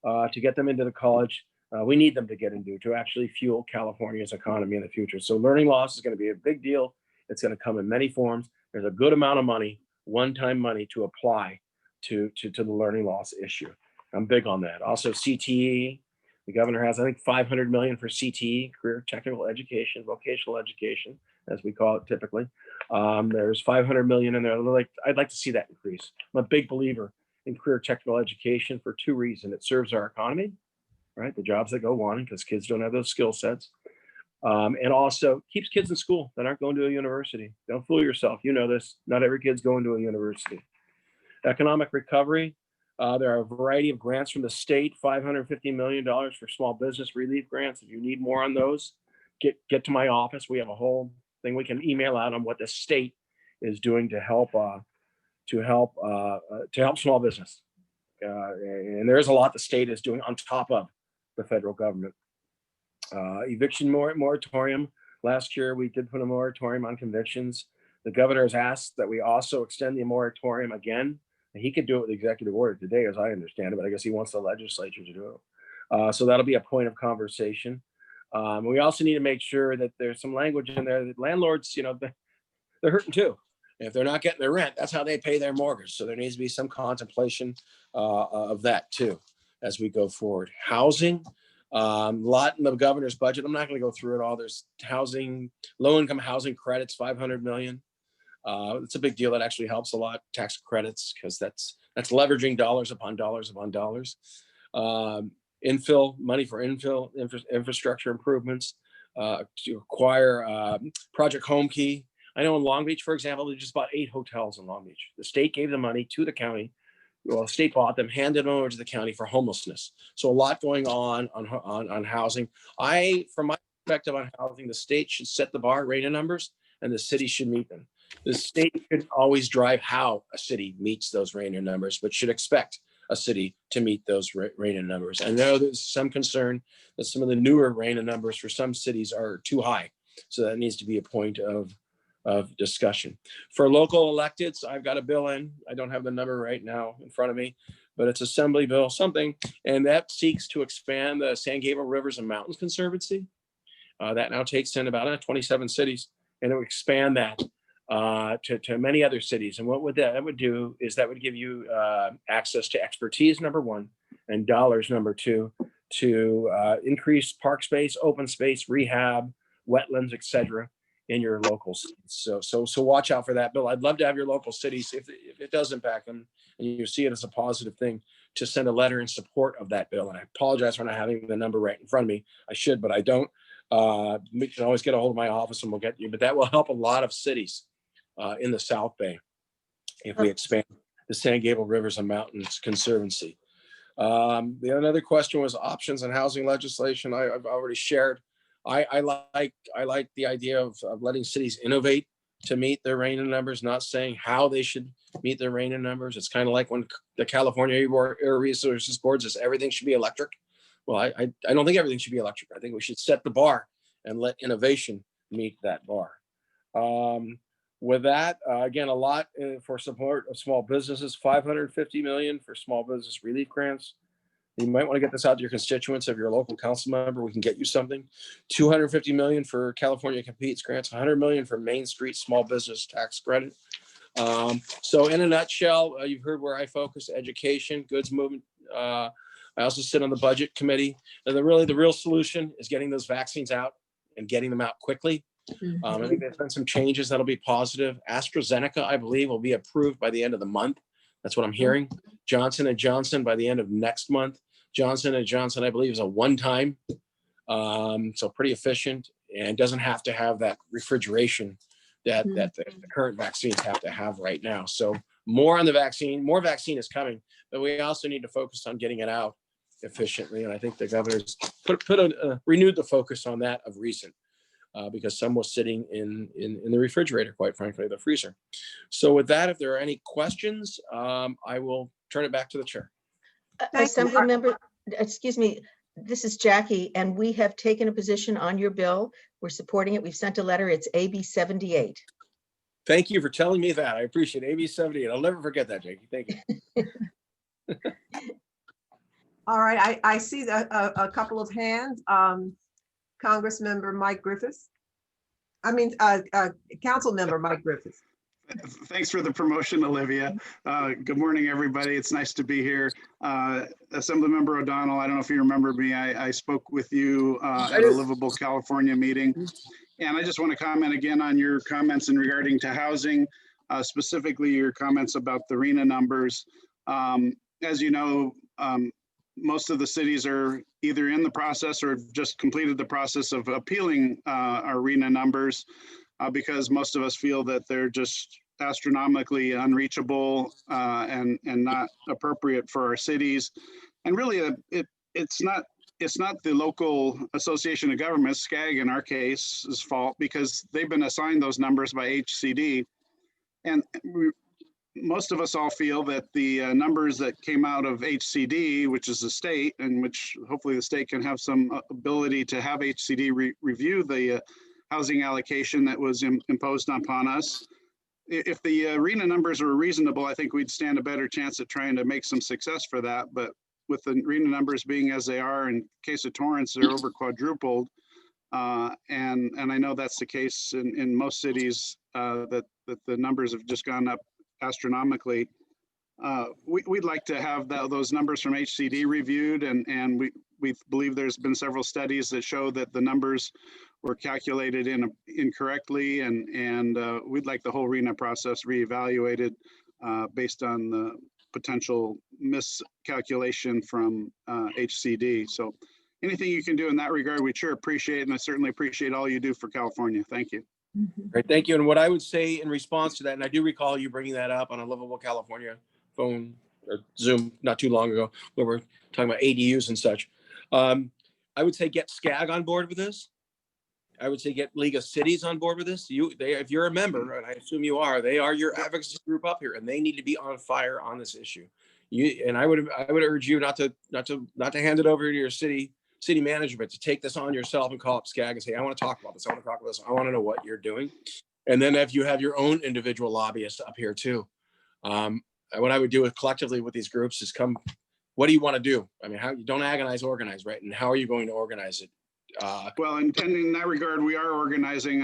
to get them into the college. We need them to get into to actually fuel California's economy in the future. So learning loss is going to be a big deal. It's going to come in many forms. There's a good amount of money, one-time money to apply to the learning loss issue. I'm big on that. Also CTE, the governor has, I think, $500 million for CTE, career technical education, vocational education, as we call it typically. There's $500 million in there. I'd like to see that increase. I'm a big believer in career technical education for two reasons. It serves our economy, right? The jobs that go wanting because kids don't have those skill sets. And also keeps kids in school that aren't going to a university. Don't fool yourself. You know this. Not every kid's going to a university. Economic recovery. There are a variety of grants from the state, $550 million for small business relief grants. If you need more on those, get to my office. We have a whole thing we can email out on what the state is doing to help small business. And there's a lot the state is doing on top of the federal government. Eviction moratorium. Last year, we did put a moratorium on convictions. The governor has asked that we also extend the moratorium again. He could do it with executive order today, as I understand it, but I guess he wants the legislature to do it. So that'll be a point of conversation. We also need to make sure that there's some language in there that landlords, they're hurting too. If they're not getting their rent, that's how they pay their mortgage. So there needs to be some contemplation of that too as we go forward. Housing, a lot in the governor's budget. I'm not going to go through it all. There's housing, low-income housing credits, $500 million. It's a big deal. That actually helps a lot. Tax credits, because that's leveraging dollars upon dollars upon dollars. Infill money for infrastructure improvements to acquire Project Home Key. I know in Long Beach, for example, they just bought 8 hotels in Long Beach. The state gave the money to the county. Well, the state bought them, handed them over to the county for homelessness. So a lot going on housing. From my perspective on housing, the state should set the bar rate of numbers, and the city should meet them. The state should always drive how a city meets those RANA numbers, but should expect a city to meet those RANA numbers. I know there's some concern that some of the newer RANA numbers for some cities are too high. So that needs to be a point of discussion. For local electeds, I've got a bill in. I don't have the number right now in front of me, but it's Assembly Bill something, and that seeks to expand the San Gabriel Rivers and Mountains Conservancy. That now takes in about 27 cities, and it would expand that to many other cities. And what would that would do is that would give you access to expertise, number one, and dollars, number two, to increase park space, open space, rehab, wetlands, etc. in your local cities. So watch out for that bill. I'd love to have your local cities, if it does impact them and you see it as a positive thing, to send a letter in support of that bill. And I apologize for not having the number right in front of me. I should, but I don't. You can always get a hold of my office and we'll get you, but that will help a lot of cities in the South Bay. if we expand the San Gabriel Rivers and Mountains Conservancy. The other question was options on housing legislation. I've already shared. I like the idea of letting cities innovate to meet their RENA numbers, not saying how they should meet their RENA numbers. It's kind of like when the California Air Resources Board says everything should be electric. Well, I don't think everything should be electric. I think we should set the bar and let innovation meet that bar. With that, again, a lot for support of small businesses, $550 million for small business relief grants. You might want to get this out to your constituents. If you're a local council member, we can get you something. $250 million for California Competes grants, $100 million for Main Street Small Business Tax Credit. So in a nutshell, you've heard where I focus: education, goods movement. I also sit on the budget committee. And the real solution is getting those vaccines out and getting them out quickly. I think there's been some changes that'll be positive. AstraZeneca, I believe, will be approved by the end of the month. That's what I'm hearing. Johnson & Johnson by the end of next month. Johnson & Johnson, I believe, is a one-time, so pretty efficient and doesn't have to have that refrigeration that the current vaccines have to have right now. So more on the vaccine, more vaccine is coming, but we also need to focus on getting it out efficiently. And I think the governor's renewed the focus on that of recent. Because some was sitting in the refrigerator, quite frankly, the freezer. So with that, if there are any questions, I will turn it back to the chair. Assembly member, excuse me, this is Jackie, and we have taken a position on your bill. We're supporting it. We've sent a letter. It's AB 78. Thank you for telling me that. I appreciate AB 78. I'll never forget that, Jackie. Thank you. All right, I see a couple of hands. Congressmember Mike Griffiths. Council member Mike Griffiths. Thanks for the promotion, Olivia. Good morning, everybody. It's nice to be here. Assemblymember O'Donnell, I don't know if you remember me. I spoke with you at a Livable California meeting. And I just want to comment again on your comments in regarding to housing, specifically your comments about the RENA numbers. As you know, most of the cities are either in the process or just completed the process of appealing our RENA numbers because most of us feel that they're just astronomically unreachable and not appropriate for our cities. And really, it's not the local association of governments, SCAG in our case, is fault because they've been assigned those numbers by HCD. And most of us all feel that the numbers that came out of HCD, which is the state, and which hopefully the state can have some ability to have HCD review the housing allocation that was imposed upon us. If the RENA numbers were reasonable, I think we'd stand a better chance at trying to make some success for that. But with the RENA numbers being as they are, in case of Torrance, they're over quadrupled. And I know that's the case in most cities, that the numbers have just gone up astronomically. We'd like to have those numbers from HCD reviewed, and we believe there's been several studies that show that the numbers were calculated incorrectly, and we'd like the whole RENA process reevaluated based on the potential miscalculation from HCD. So anything you can do in that regard, we'd sure appreciate, and I certainly appreciate all you do for California. Thank you. Great, thank you. And what I would say in response to that, and I do recall you bringing that up on a Livable California phone or Zoom not too long ago, where we're talking about ADUs and such. I would say get SCAG on board with this. I would say get League of Cities on board with this. If you're a member, and I assume you are, they are your advocacy group up here, and they need to be on fire on this issue. I would urge you not to hand it over to your city management, to take this on yourself and call up SCAG and say, I want to talk about this. I want to talk about this. I want to know what you're doing. And then if you have your own individual lobbyists up here too, what I would do collectively with these groups is what do you want to do? I mean, how you don't agonize, organize, right? And how are you going to organize it? Well, and in that regard, we are organizing.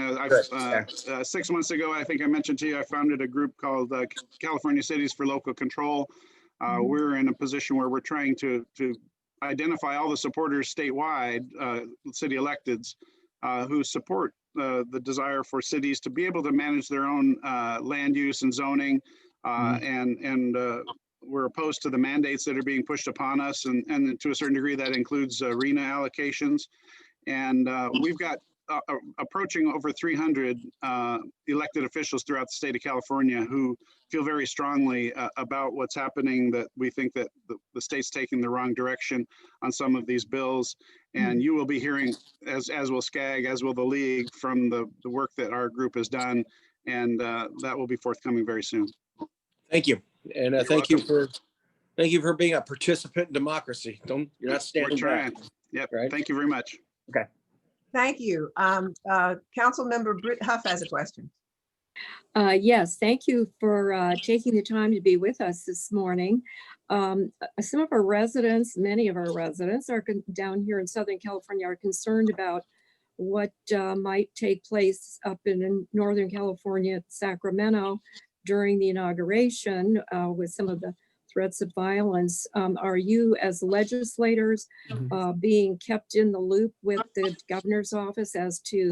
6 months ago, I think I mentioned to you, I founded a group called California Cities for Local Control. We're in a position where we're trying to identify all the supporters statewide, city electeds, who support the desire for cities to be able to manage their own land use and zoning, and we're opposed to the mandates that are being pushed upon us, and to a certain degree that includes RENA allocations. And we've got approaching over 300 elected officials throughout the state of California who feel very strongly about what's happening, that we think that the state's taking the wrong direction on some of these bills. And you will be hearing, as will SCAG, as will the League, from the work that our group has done. And that will be forthcoming very soon. Thank you. And thank you for being a participant in democracy. You're not standing back. Yep. Right? Thank you very much. Okay. Thank you. Councilmember Britt Huff has a question. Yes, thank you for taking the time to be with us this morning. Some of our residents, many of our residents are down here in Southern California are concerned about what might take place up in Northern California, Sacramento, during the inauguration with some of the threats of violence. Are you, as legislators, being kept in the loop with the governor's office as to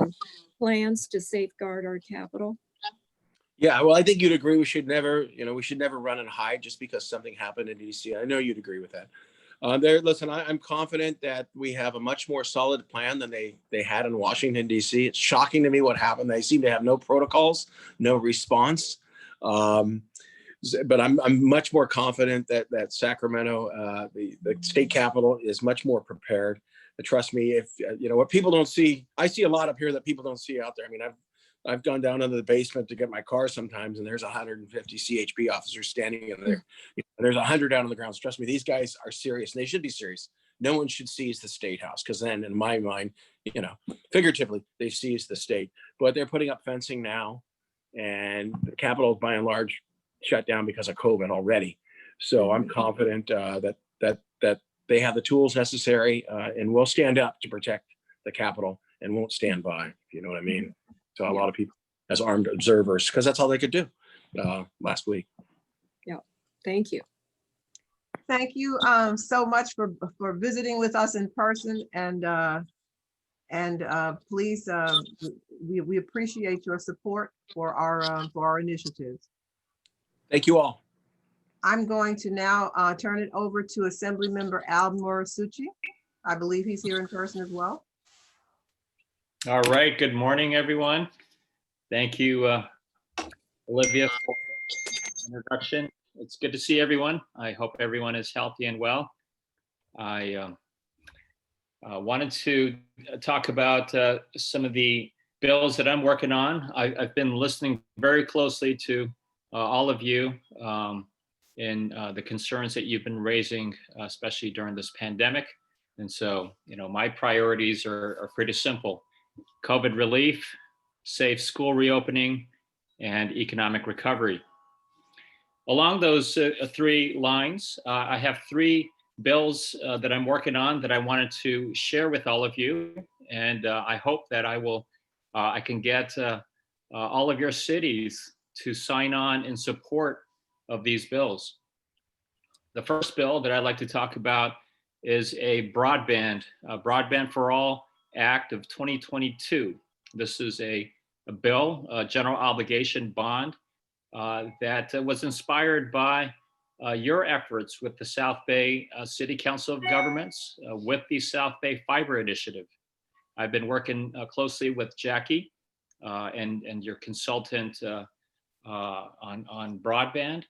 plans to safeguard our capital? Yeah, well, I think you'd agree we should never run and hide just because something happened in DC. I know you'd agree with that. Listen, I'm confident that we have a much more solid plan than they had in Washington, DC. It's shocking to me what happened. They seem to have no protocols, no response. But I'm much more confident that Sacramento, the state capital, is much more prepared. Trust me, if what people don't see, I see a lot up here that people don't see out there. I mean, I've gone down into the basement to get my car sometimes, and there's 150 CHP officers standing in there. There's 100 down on the ground. So trust me, these guys are serious, and they should be serious. No one should seize the state house, because then, in my mind, figuratively, they seized the state. But they're putting up fencing now, and the Capitol, by and large, shut down because of COVID already. So I'm confident that they have the tools necessary and will stand up to protect the Capitol and won't stand by, if you know what I mean. So a lot of people as armed observers, because that's all they could do last week. Yeah, thank you. Thank you so much for visiting with us in person, and please, we appreciate your support for our initiatives. Thank you all. I'm going to now turn it over to Assemblymember Al Morisucci. I believe he's here in person as well. All right, good morning, everyone. Thank you, Olivia, for the introduction. It's good to see everyone. I hope everyone is healthy and well. I wanted to talk about some of the bills that I'm working on. I've been listening very closely to all of you in the concerns that you've been raising, especially during this pandemic. And so, my priorities are pretty simple: COVID relief, safe school reopening, and economic recovery. Along those three lines, I have three bills that I'm working on that I wanted to share with all of you. And I hope that I can get all of your cities to sign on in support of these bills. The first bill that I'd like to talk about is a Broadband for All Act of 2022. This is a bill, a general obligation bond that was inspired by your efforts with the South Bay City Council of Governments with the South Bay Fiber Initiative. I've been working closely with Jackie and your consultant on broadband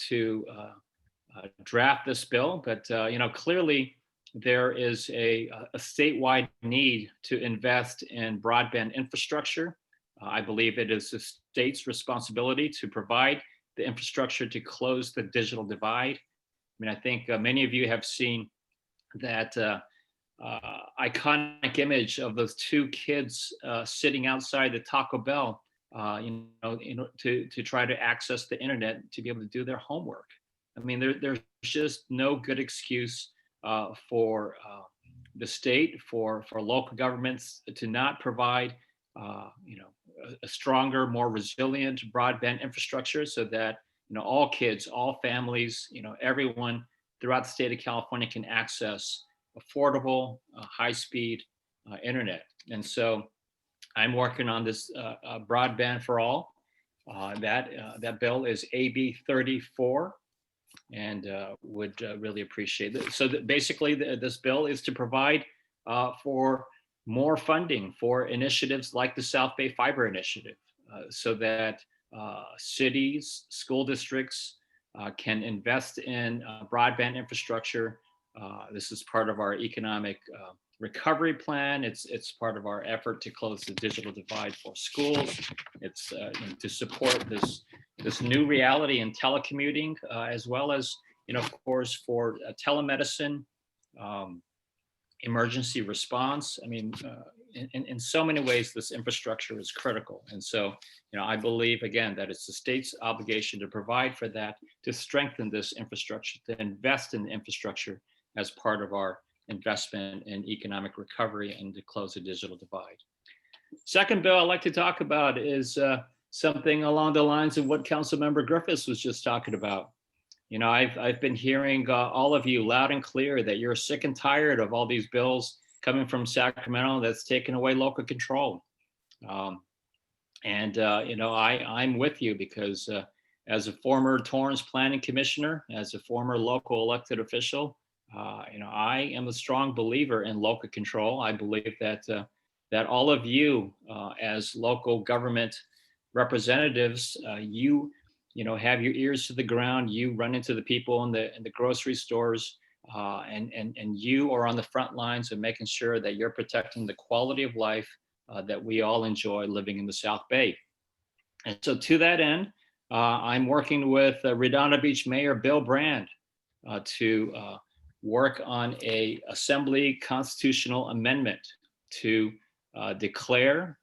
to draft this bill, but clearly there is a statewide need to invest in broadband infrastructure. I believe it is the state's responsibility to provide the infrastructure to close the digital divide. I mean, I think many of you have seen that iconic image of those two kids sitting outside the Taco Bell, to try to access the internet to be able to do their homework. I mean, there's just no good excuse for the state, for local governments to not provide, a stronger, more resilient broadband infrastructure, so that all kids, all families, everyone throughout the state of California can access affordable, high-speed internet. And so I'm working on this broadband for all. That bill is AB 34, and would really appreciate it. So basically, this bill is to provide for more funding for initiatives like the South Bay Fiber Initiative, so that cities, school districts can invest in broadband infrastructure. This is part of our economic recovery plan. It's part of our effort to close the digital divide for schools. It's to support this new reality in telecommuting, as well as, of course, for telemedicine, emergency response. I mean, in so many ways, this infrastructure is critical. And so, I believe, again, that it's the state's obligation to provide for that, to strengthen this infrastructure, to invest in the infrastructure as part of our investment in economic recovery and to close the digital divide. Second bill I'd like to talk about is something along the lines of what Councilmember Griffiths was just talking about. I've been hearing all of you loud and clear that you're sick and tired of all these bills coming from Sacramento that's taken away local control. I'm with you because as a former Torrance Planning Commissioner, as a former local elected official, I am a strong believer in local control. I believe that that all of you as local government representatives, you have your ears to the ground. You run into the people in the grocery stores, and you are on the front lines of making sure that you're protecting the quality of life that we all enjoy living in the South Bay. And so to that end, I'm working with Redondo Beach Mayor Bill Brand to work on a assembly constitutional amendment to declare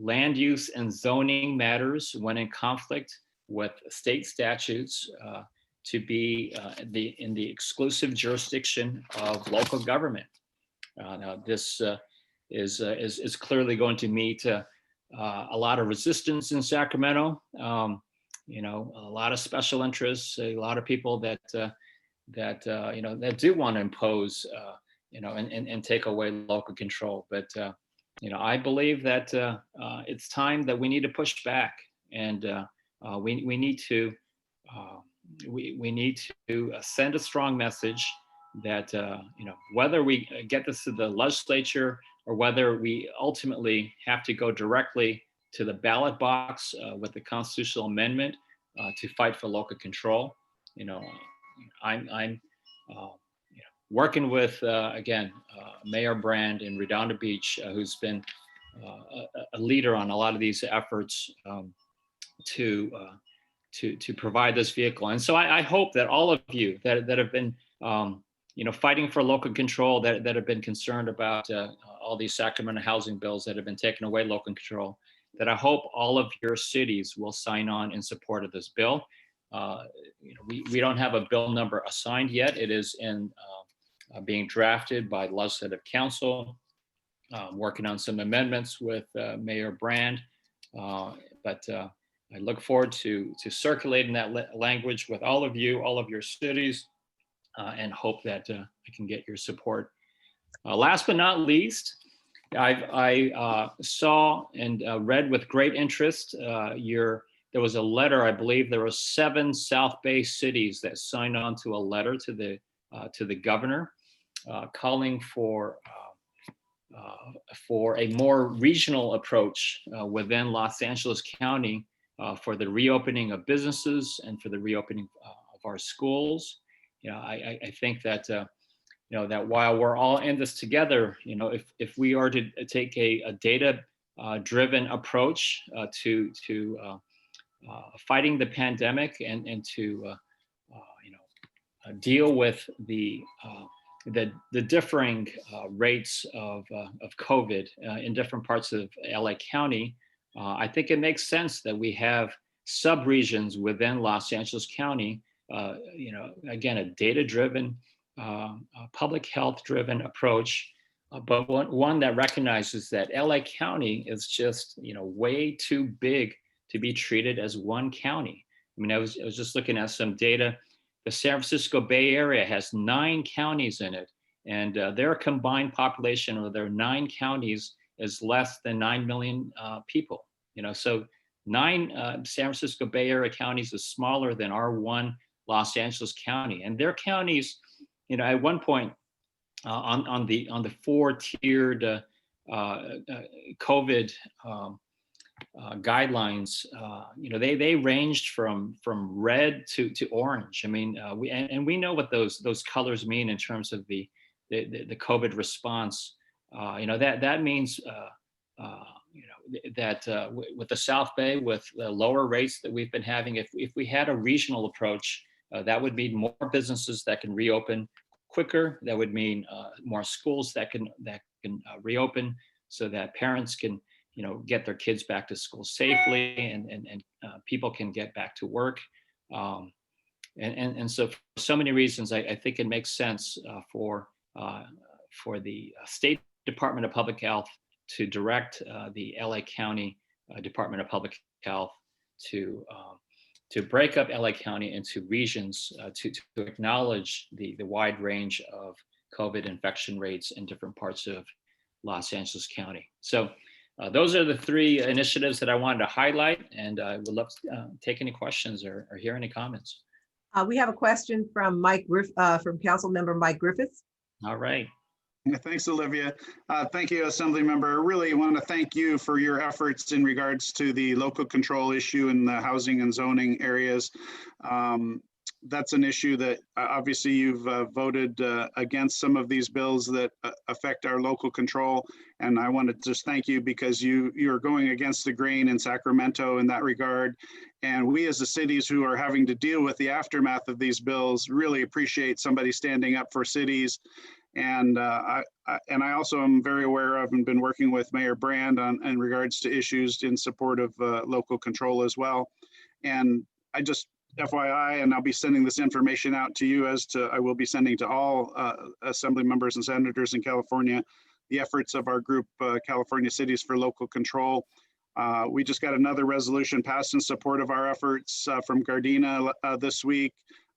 land use and zoning matters when in conflict with state statutes to be in the exclusive jurisdiction of local government. Now this is clearly going to meet a lot of resistance in Sacramento. A lot of special interests, a lot of people that do want to impose and take away local control. But I believe that it's time that we need to push back, and we need to send a strong message that whether we get this to the legislature or whether we ultimately have to go directly to the ballot box with the constitutional amendment to fight for local control. I'm working with again Mayor Brand in Redondo Beach, who's been a leader on a lot of these efforts to provide this vehicle. And so I hope that all of you that have been fighting for local control, that have been concerned about all these Sacramento housing bills that have been taking away local control, that I hope all of your cities will sign on in support of this bill. We don't have a bill number assigned yet. It is in being drafted by the Legislative Council. Working on some amendments with Mayor Brand, but I look forward to circulating that language with all of you, all of your cities, and hope that I can get your support. Last but not least, I saw and read with great interest there was a letter. I believe there were 7 South Bay cities that signed on to a letter to the governor calling for a more regional approach within Los Angeles County for the reopening of businesses and for the reopening of our schools. I think that that while we're all in this together, if we are to take a data-driven approach to fighting the pandemic and to deal with the differing rates of COVID in different parts of LA County, I think it makes sense that we have sub-regions within Los Angeles County, again, a data-driven, public health-driven approach, but one that recognizes that LA County is just, way too big to be treated as one county. I mean, I was just looking at some data. The San Francisco Bay Area has 9 counties in it, and their combined population of their 9 counties is less than 9 million people. So 9 San Francisco Bay Area counties is smaller than our 1 Los Angeles County, and their counties, at one point, on the 4-tiered COVID guidelines, they ranged from red to orange. I mean, we know what those colors mean in terms of the COVID response. That means that with the South Bay, with the lower rates that we've been having, if we had a regional approach, that would mean more businesses that can reopen quicker. That would mean more schools that can reopen, so that parents can get their kids back to school safely, and people can get back to work. And so for so many reasons, I think it makes sense for the State Department of Public Health to direct the LA County Department of Public Health to break up LA County into regions, to acknowledge the wide range of COVID infection rates in different parts of Los Angeles County. So those are the 3 initiatives that I wanted to highlight, and I would love to take any questions or hear any comments. We have a question from from Council Member Mike Griffiths. All right. Thanks, Olivia. Thank you, Assembly Member. I really want to thank you for your efforts in regards to the local control issue in the housing and zoning areas. That's an issue that obviously you've voted against some of these bills that affect our local control. And I want to just thank you because you're going against the grain in Sacramento in that regard. And we as the cities who are having to deal with the aftermath of these bills really appreciate somebody standing up for cities. And I also am very aware of and been working with Mayor Brand in regards to issues in support of local control as well. And I just, FYI, and I'll be sending this information out to you I will be sending to all Assembly members and senators in California, the efforts of our group, California Cities for Local Control. We just got another resolution passed in support of our efforts from Gardena this week.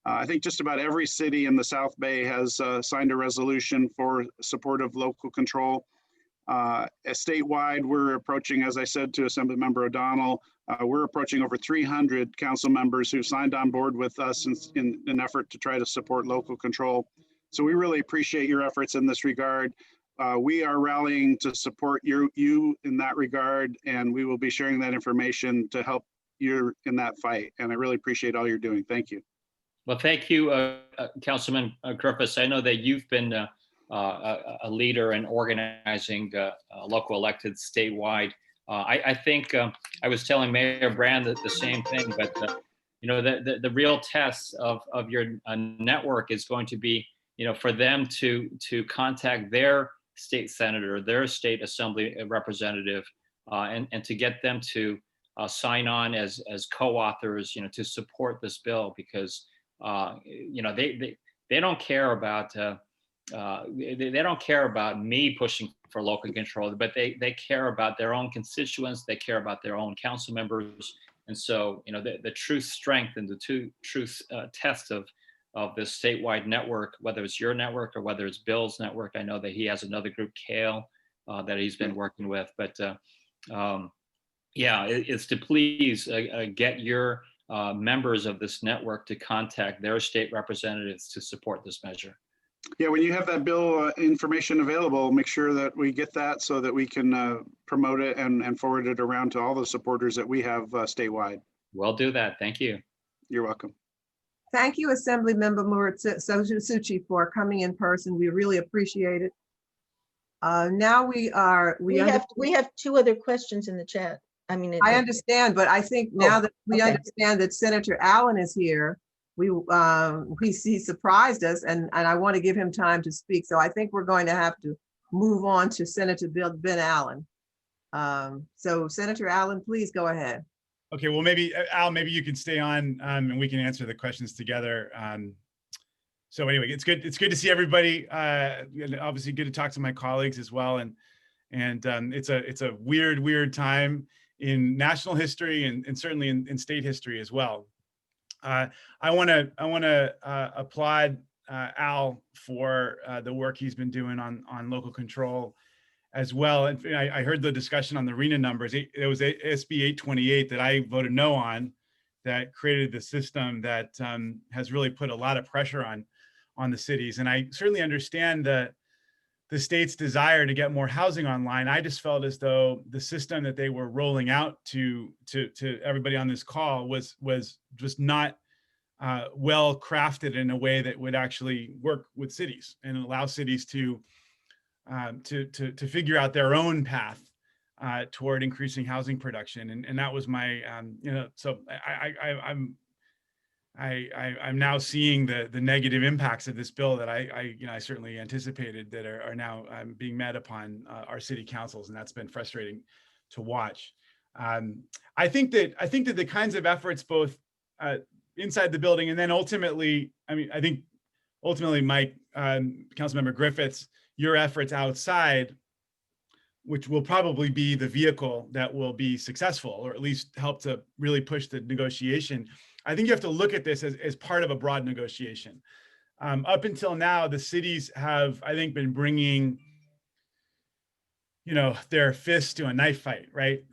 I think just about every city in the South Bay has signed a resolution for support of local control. Statewide, we're approaching, as I said to Assemblymember O'Donnell, we're approaching over 300 council members who signed on board with us in an effort to try to support local control. So we really appreciate your efforts in this regard. We are rallying to support you in that regard, and we will be sharing that information to help you in that fight. And I really appreciate all you're doing. Thank you. Well, thank you, Councilman Griffiths. I know that you've been a leader in organizing local electeds statewide. I think I was telling Mayor Brand the same thing, but the real test of your network is going to be, for them to contact their state senator, their state assembly representative, and to get them to sign on as co-authors, to support this bill, because they don't care about they don't care about me pushing for local control, but they care about their own constituents. They care about their own council members. And so, the true strength and the truth test of this statewide network, whether it's your network or whether it's Bill's network, I know that he has another group, Kale, that he's been working with. But it's to please get your members of this network to contact their state representatives to support this measure. Yeah, when you have that bill information available, make sure that we get that so that we can promote it and forward it around to all the supporters that we have statewide. We'll do that. Thank you. You're welcome. Thank you, Assemblymember Suchi, for coming in person. We really appreciate it. Now we have 2 other questions in the chat. I mean, I understand, but I think now that we understand that Senator Allen is here, he surprised us, and I want to give him time to speak. So I think we're going to have to move on to Senator Ben Allen. So Senator Allen, please go ahead. Okay, well, maybe Al, maybe you can stay on and we can answer the questions together. So anyway, it's good to see everybody. And obviously good to talk to my colleagues as well. And it's a weird time in national history and certainly in state history as well. I want to applaud Al for the work he's been doing on local control as well. And I heard the discussion on the RENA numbers. It was SB 828 that I voted no on, that created the system that has really put a lot of pressure on the cities. And I certainly understand the state's desire to get more housing online, I just felt as though the system that they were rolling out to everybody on this call was just not well crafted in a way that would actually work with cities and allow cities to figure out their own path toward increasing housing production. And that was my, so I'm now seeing the negative impacts of this bill that I certainly anticipated that are now being met upon our city councils, and that's been frustrating to watch. I think that the kinds of efforts both inside the building and then ultimately, I think ultimately, Mike, Councilmember Griffiths, your efforts outside, which will probably be the vehicle that will be successful, or at least help to really push the negotiation. I think you have to look at this as part of a broad negotiation. Up until now, the cities have, I think, been bringing, their fists to a knife fight, right?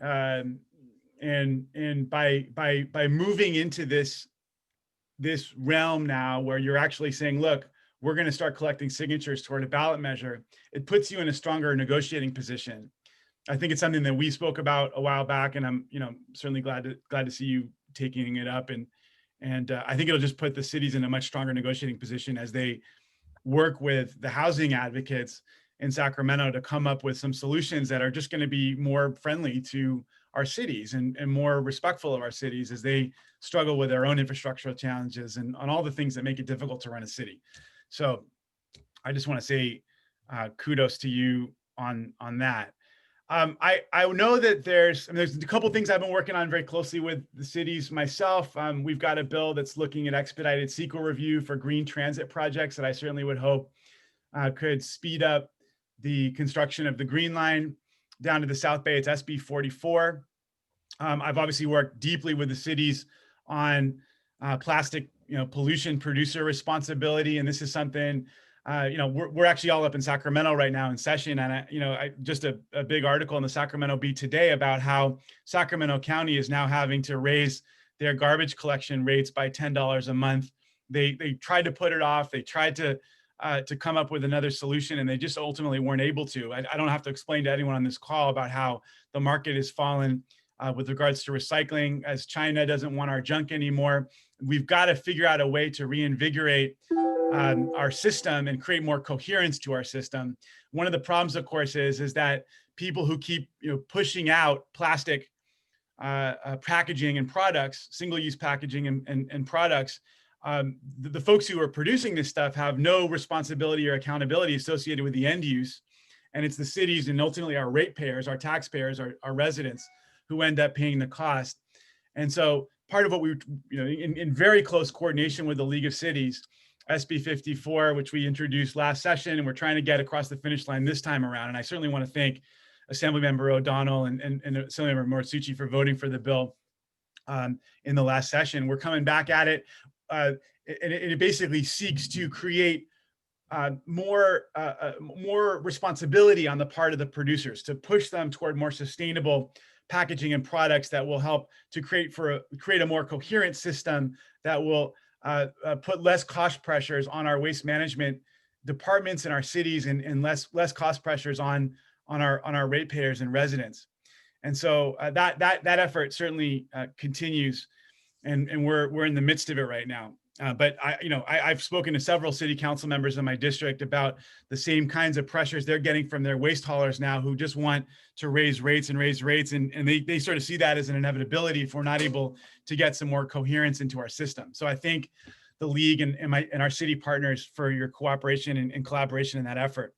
And by moving into this realm now, where you're actually saying, look, we're going to start collecting signatures toward a ballot measure, it puts you in a stronger negotiating position. I think it's something that we spoke about a while back, and I'm, certainly glad to see you taking it up. And I think it'll just put the cities in a much stronger negotiating position as they work with the housing advocates in Sacramento to come up with some solutions that are just going to be more friendly to our cities and more respectful of our cities as they struggle with their own infrastructural challenges and on all the things that make it difficult to run a city. So I just want to say kudos to you on that. I know that there's a couple things I've been working on very closely with the cities myself. We've got a bill that's looking at expedited CEQA review for green transit projects that I certainly would hope could speed up the construction of the Green Line down to the South Bay. It's SB 44. I've obviously worked deeply with the cities on plastic, pollution producer responsibility, and this is something. We're actually all up in Sacramento right now in session, and I just a big article in the Sacramento Bee today about how Sacramento County is now having to raise their garbage collection rates by $10 a month. They tried to put it off. They tried to come up with another solution, and they just ultimately weren't able to. I don't have to explain to anyone on this call about how the market has fallen with regards to recycling, as China doesn't want our junk anymore. We've got to figure out a way to reinvigorate our system and create more coherence to our system. One of the problems, of course, is that people who keep pushing out plastic packaging and products, single-use packaging and products, the folks who are producing this stuff have no responsibility or accountability associated with the end use. And it's the cities and ultimately our ratepayers, our taxpayers, our residents who end up paying the cost. And so part of what we, in very close coordination with the League of Cities, SB 54, which we introduced last session, and we're trying to get across the finish line this time around. And I certainly want to thank Assemblymember O'Donnell and Assemblymember Morsucci for voting for the bill in the last session. We're coming back at it, and it basically seeks to create more responsibility on the part of the producers to push them toward more sustainable packaging and products that will help to create a more coherent system that will put less cost pressures on our waste management departments in our cities and less cost pressures on our ratepayers and residents. And so that effort certainly continues, and we're in the midst of it right now. But I've spoken to several city council members in my district about the same kinds of pressures they're getting from their waste haulers now, who just want to raise rates, and they sort of see that as an inevitability if we're not able to get some more coherence into our system. So I thank the league and our city partners for your cooperation and collaboration in that effort.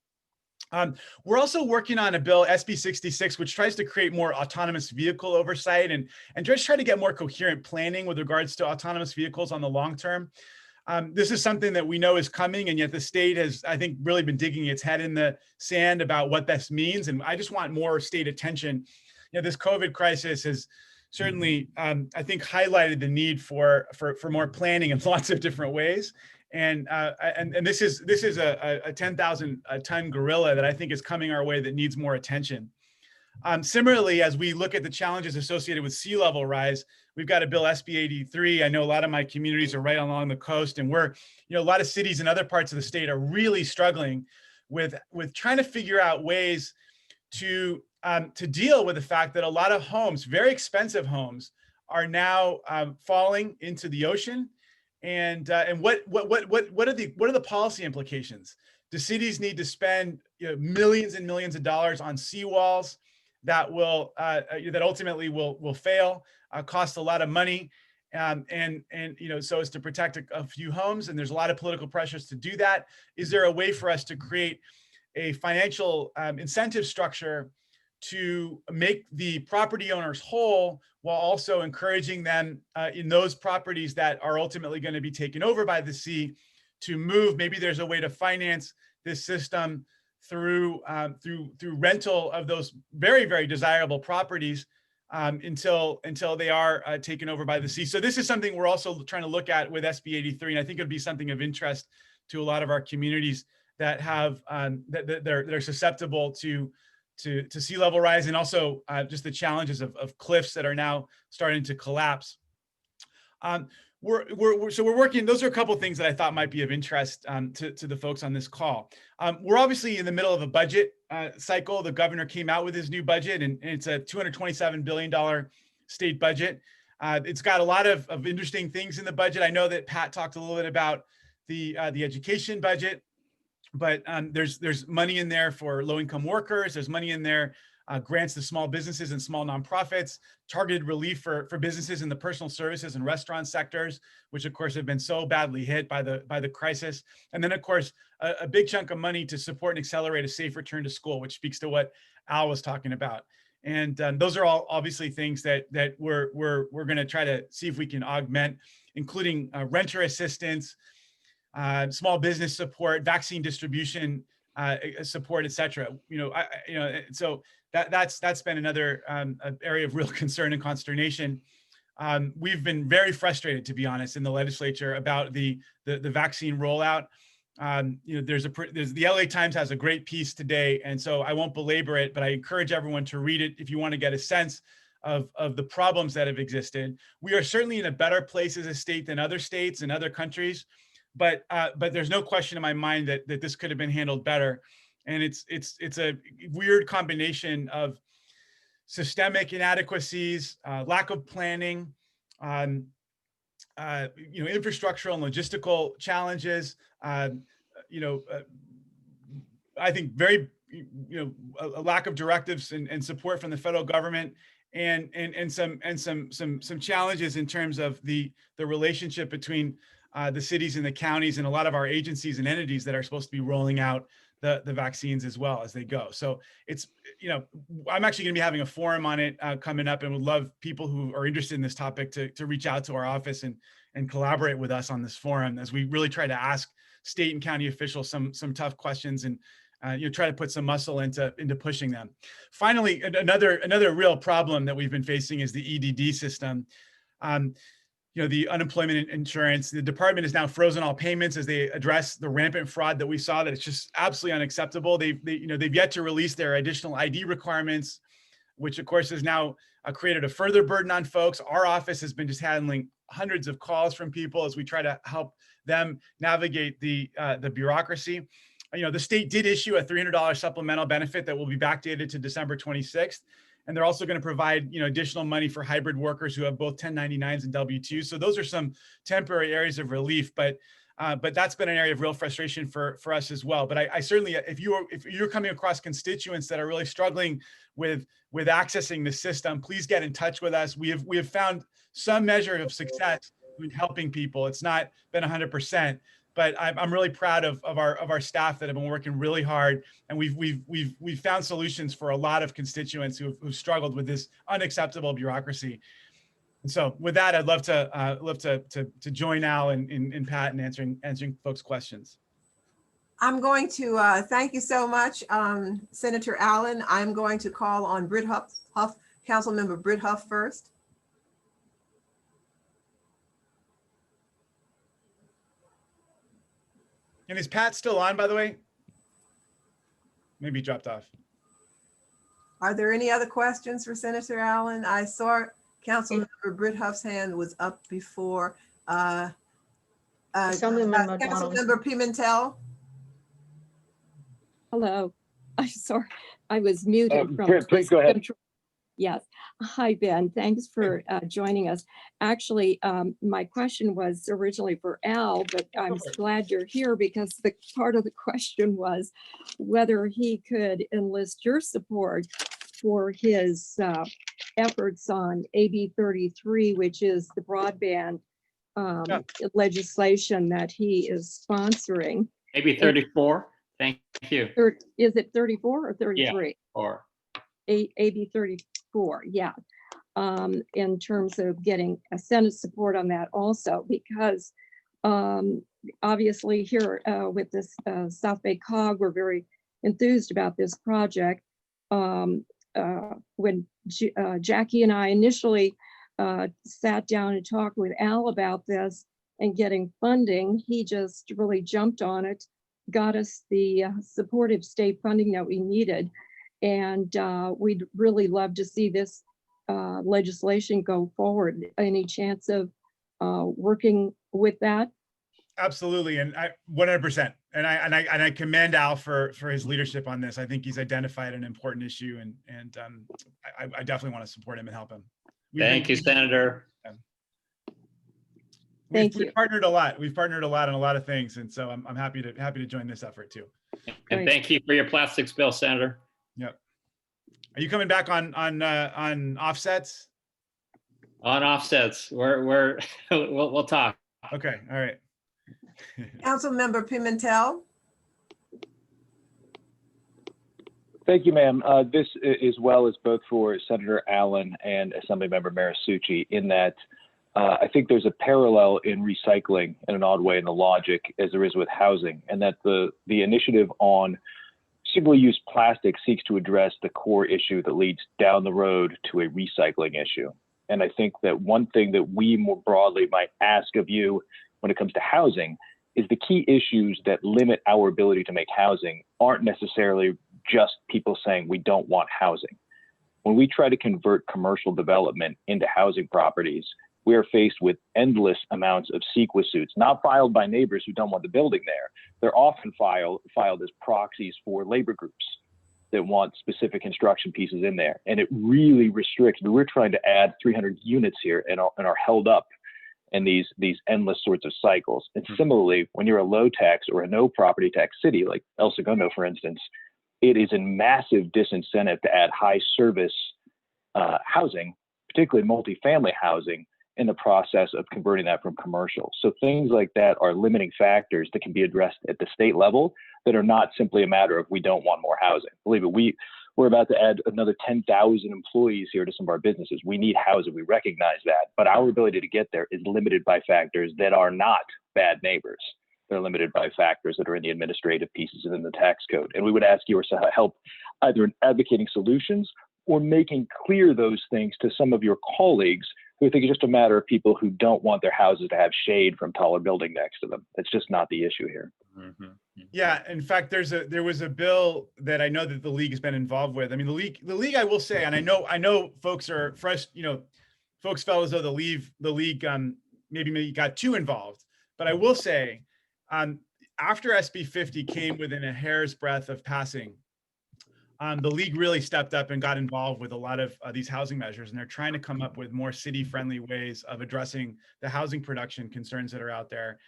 We're also working on a bill, SB 66, which tries to create more autonomous vehicle oversight and just try to get more coherent planning with regards to autonomous vehicles on the long term. This is something that we know is coming, and yet the state has, I think, really been digging its head in the sand about what this means. And I just want more state attention. This COVID crisis has certainly, I think, highlighted the need for more planning in lots of different ways. And this is a 10,000 ton gorilla that I think is coming our way that needs more attention. Similarly, as we look at the challenges associated with sea level rise, we've got a bill, SB 83. I know a lot of my communities are right along the coast, and a lot of cities in other parts of the state are really struggling with trying to figure out ways to deal with the fact that a lot of homes, very expensive homes, are now falling into the ocean. And what are the policy implications? Do cities need to spend millions and millions of dollars on seawalls that will that ultimately will fail, cost a lot of money, and so as to protect a few homes? And there's a lot of political pressures to do that. Is there a way for us to create a financial incentive structure to make the property owners whole, while also encouraging them in those properties that are ultimately going to be taken over by the sea to move? Maybe there's a way to finance this system through rental of those very, very desirable properties until they are taken over by the sea. So this is something we're also trying to look at with SB 83, and I think it'd be something of interest to a lot of our communities that have that they're susceptible to sea level rise, and also just the challenges of cliffs that are now starting to collapse. We're working. Those are a couple of things that I thought might be of interest to the folks on this call. We're obviously in the middle of a budget cycle. The governor came out with his new budget, and it's a $227 billion state budget. It's got a lot of interesting things in the budget. I know that Pat talked a little bit about the education budget, but there's money in there for low-income workers. There's money in there, grants to small businesses and small nonprofits, targeted relief for businesses in the personal services and restaurant sectors, which of course have been so badly hit by the crisis. And then of course, a big chunk of money to support and accelerate a safe return to school, which speaks to what Al was talking about. And those are all obviously things that we're going to try to see if we can augment, including renter assistance, small business support, vaccine distribution support, et cetera. So that's been another area of real concern and consternation. We've been very frustrated, to be honest, in the legislature about the vaccine rollout. The LA Times has a great piece today, and so I won't belabor it, but I encourage everyone to read it if you want to get a sense of the problems that have existed. We are certainly in a better place as a state than other states and other countries. But there's no question in my mind that this could have been handled better, and it's a weird combination of systemic inadequacies, lack of planning, infrastructural and logistical challenges. I think very a lack of directives and support from the federal government, and some challenges in terms of the relationship between the cities and the counties and a lot of our agencies and entities that are supposed to be rolling out the vaccines as well as they go. So it's, I'm actually going to be having a forum on it coming up, and would love people who are interested in this topic to reach out to our office and collaborate with us on this forum as we really try to ask state and county officials some tough questions and try to put some muscle into pushing them. Finally, another real problem that we've been facing is the EDD system. The unemployment insurance. The department has now frozen all payments as they address the rampant fraud that we saw. That it's just absolutely unacceptable. They've yet to release their additional ID requirements, which of course has now created a further burden on folks. Our office has been just handling hundreds of calls from people as we try to help them navigate the bureaucracy. The state did issue a $300 supplemental benefit that will be backdated to December 26th. And they're also going to provide, additional money for hybrid workers who have both 1099s and W-2s. So those are some temporary areas of relief, but that's been an area of real frustration for us as well. But I certainly, if you're coming across constituents that are really struggling with accessing the system, please get in touch with us. We have found some measure of success in helping people. It's not been 100%. But I'm really proud of our staff that have been working really hard, and we've found solutions for a lot of constituents who've struggled with this unacceptable bureaucracy. And so, with that, I'd love to join Al and Pat in answering folks' questions. I'm going to thank you so much, Senator Allen. I'm going to call on Britt Huff, Councilmember Britt Huff first. And is Pat still on, by the way? Maybe he dropped off. Are there any other questions for Senator Allen? I saw Councilmember Britt Huff's hand was up before. Councilmember Pimentel. Hello. I'm sorry. I was muted from. Please go ahead. Yes. Hi, Ben. Thanks for joining us. Actually, my question was originally for Al, but I'm glad you're here because the part of the question was whether he could enlist your support for his efforts on AB 33, which is the broadband legislation that he is sponsoring. Maybe 34. Thank you. Is it 34 or 33? Yeah, or AB 34, yeah. In terms of getting a Senate support on that also, because obviously here with this South Bay COG, we're very enthused about this project. When Jackie and I initially sat down and talked with Al about this and getting funding, he just really jumped on it, got us the supportive state funding that we needed. And we'd really love to see this legislation go forward. Any chance of working with that? Absolutely, and 100%. And I commend Al for his leadership on this. I think he's identified an important issue, and I definitely want to support him and help him. Thank you, Senator. We've partnered a lot. We've partnered a lot on a lot of things, and so I'm happy to join this effort too. And thank you for your plastics bill, Senator. Yep. Are you coming back on offsets? On offsets, we'll talk. Okay. All right. Councilmember Pimentel. Thank you, ma'am. This as well as both for Senator Allen and Assemblymember Marisucci, in that I think there's a parallel in recycling in an odd way in the logic as there is with housing, and that the initiative on single-use plastic seeks to address the core issue that leads down the road to a recycling issue. And I think that one thing that we more broadly might ask of you when it comes to housing is the key issues that limit our ability to make housing aren't necessarily just people saying we don't want housing. When we try to convert commercial development into housing properties, we are faced with endless amounts of CEQA suits, not filed by neighbors who don't want the building there. They're often filed as proxies for labor groups that want specific construction pieces in there. And it really restricts. We're trying to add 300 units here and are held up in these endless sorts of cycles. And similarly, when you're a low tax or a no property tax city like El Segundo, for instance, it is a massive disincentive to add high service housing, particularly multifamily housing, in the process of converting that from commercial. So things like that are limiting factors that can be addressed at the state level that are not simply a matter of we don't want more housing. Believe it, we're about to add another 10,000 employees here to some of our businesses. We need housing, we recognize that, but our ability to get there is limited by factors that are not bad neighbors. They're limited by factors that are in the administrative pieces and in the tax code. And we would ask your help either in advocating solutions or making clear those things to some of your colleagues who think it's just a matter of people who don't want their houses to have shade from taller building next to them. It's just not the issue here. Mm-hmm. Yeah, in fact, there was a bill that I know that the league has been involved with. I mean, the league, I will say, and I know folks are fresh, folks felt as though the league maybe got too involved. But I will say, after SB 50 came within a hair's breadth of passing, the league really stepped up and got involved with a lot of these housing measures, and they're trying to come up with more city-friendly ways of addressing the housing production concerns that are out there,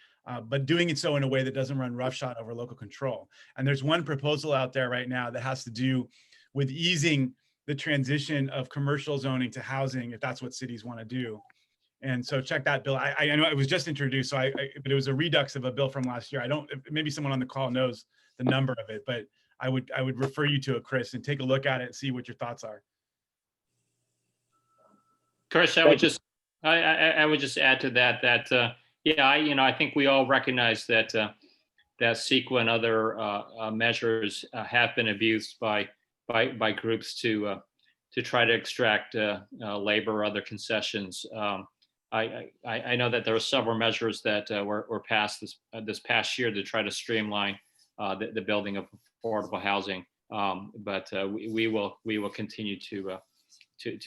but doing it so in a way that doesn't run roughshod over local control. And there's one proposal out there right now that has to do with easing the transition of commercial zoning to housing, if that's what cities want to do. And so check that bill. I know it was just introduced, but it was a redux of a bill from last year. Maybe someone on the call knows the number of it, but I would refer you to it, Chris, and take a look at it and see what your thoughts are. Chris, I would just add to that yeah, I think we all recognize that that CEQA and other measures have been abused by groups to try to extract labor or other concessions. I know that there are several measures that were passed this past year to try to streamline the building of affordable housing, but we will continue to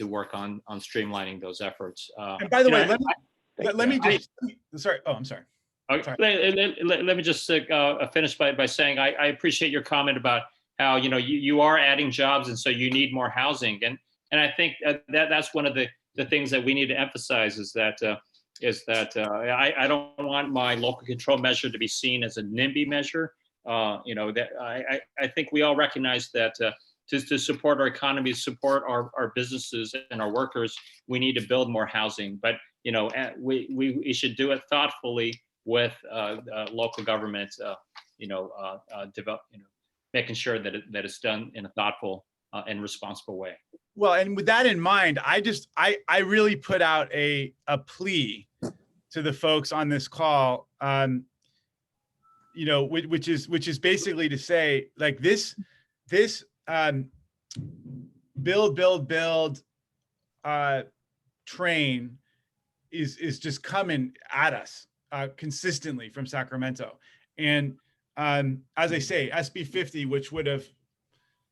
work on streamlining those efforts. And by the way, let me just sorry. Oh, I'm sorry. Okay. Let me just finish by saying I appreciate your comment about how, you know, you are adding jobs, and so you need more housing. And I think that's one of the things that we need to emphasize is that I don't want my local control measure to be seen as a NIMBY measure. You know, that I think we all recognize that to support our economy, support our businesses and our workers, we need to build more housing. But, you know, we should do it thoughtfully with local governments, making sure that it's done in a thoughtful and responsible way. Well, and with that in mind, I really put out a plea to the folks on this call, you know, which is basically to say, like, this build train is just coming at us consistently from Sacramento. And as I say, SB 50, which would have,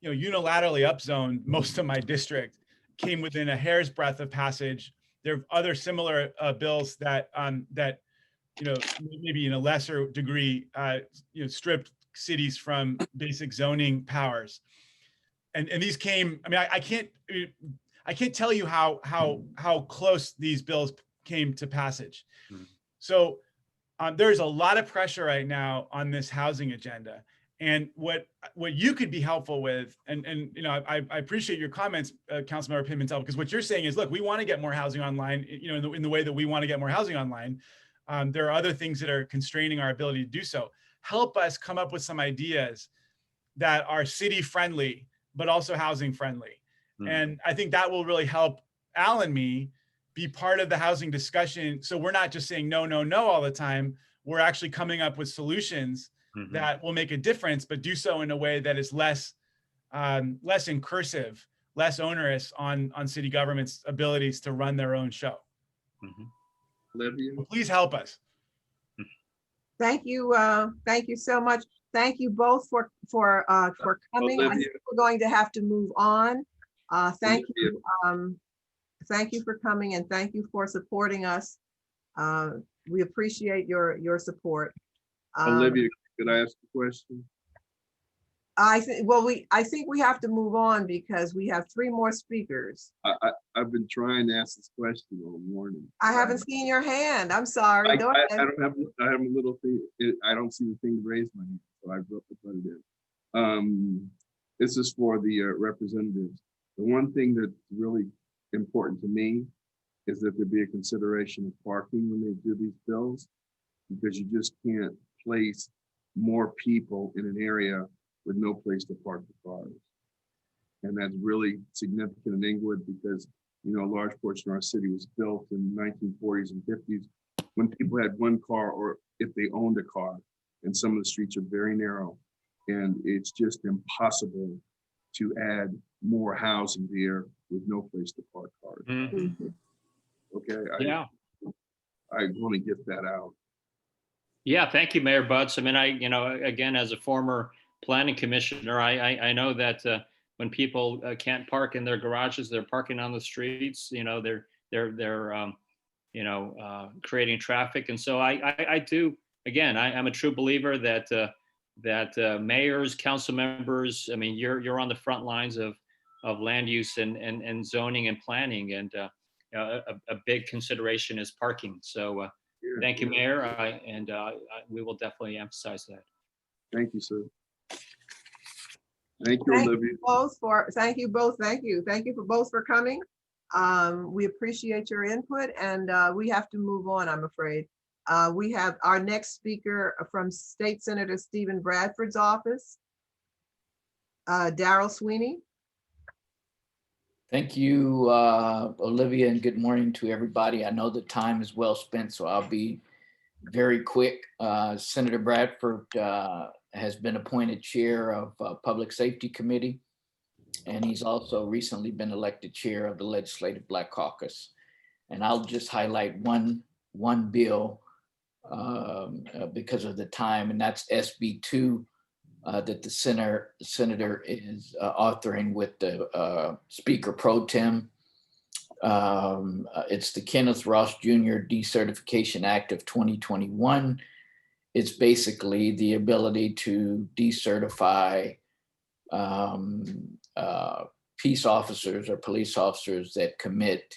you know, unilaterally upzoned most of my district, came within a hair's breadth of passage. There are other similar bills that you know, maybe in a lesser degree, you know, stripped cities from basic zoning powers. And these came, I mean, I can't tell you how close these bills came to passage. Mm-hmm. So there's a lot of pressure right now on this housing agenda. And what you could be helpful with, and you know, I appreciate your comments, Councilmember Pimentel, because what you're saying is, look, we want to get more housing online, you know, in the way that we want to get more housing online. There are other things that are constraining our ability to do so. Help us come up with some ideas that are city friendly, but also housing friendly. Mm-hmm. And I think that will really help Al and me be part of the housing discussion. So we're not just saying no, no, no all the time. We're actually coming up with solutions mm-hmm. that will make a difference, but do so in a way that is less incursive, less onerous on city government's abilities to run their own show. Mm-hmm. Olivia, please help us. Thank you. Thank you so much. Thank you both for coming. Olivia. I think we're going to have to move on. Thank you. Thank you for coming, and thank you for supporting us. We appreciate your support. Olivia, could I ask a question? I think we have to move on because we have 3 more speakers. I've been trying to ask this question all morning. I haven't seen your hand. I'm sorry. Go ahead. I have a little thing. I don't see the thing to raise my hand, so I put it in. This is for the representatives. The one thing that's really important to me is that there be a consideration of parking when they do these bills, because you just can't place more people in an area with no place to park the cars. And that's really significant in Inglewood because, you know, a large portion of our city was built in the 1940s and 50s when people had one car, or if they owned a car, and some of the streets are very narrow, and it's just impossible to add more housing there with no place to park cars. Mm-hmm. Okay. I want to get that out. Yeah, thank you, Mayor Butts. I mean, again, as a former planning commissioner, I know that when people can't park in their garages, they're parking on the streets. You know, they're creating traffic, and so I do. Again, I'm a true believer that mayors, council members, I mean, you're on the front lines of land use and zoning and planning, and a big consideration is parking. So thank you, Mayor, and we will definitely emphasize that. Thank you, sir. Thank you, Olivia. Thank you both. Thank you for both for coming. We appreciate your input, and we have to move on, I'm afraid. We have our next speaker from State Senator Stephen Bradford's office, Darrell Sweeney. Thank you, Olivia, and good morning to everybody. I know the time is well spent, so I'll be very quick. Senator Bradford has been appointed chair of Public Safety Committee, and he's also recently been elected chair of the Legislative Black Caucus. And I'll just highlight one bill because of the time, and that's SB 2 that the senator is authoring with the Speaker Pro Tem. It's the Kenneth Ross Jr. Decertification Act of 2021. It's basically the ability to decertify peace officers or police officers that commit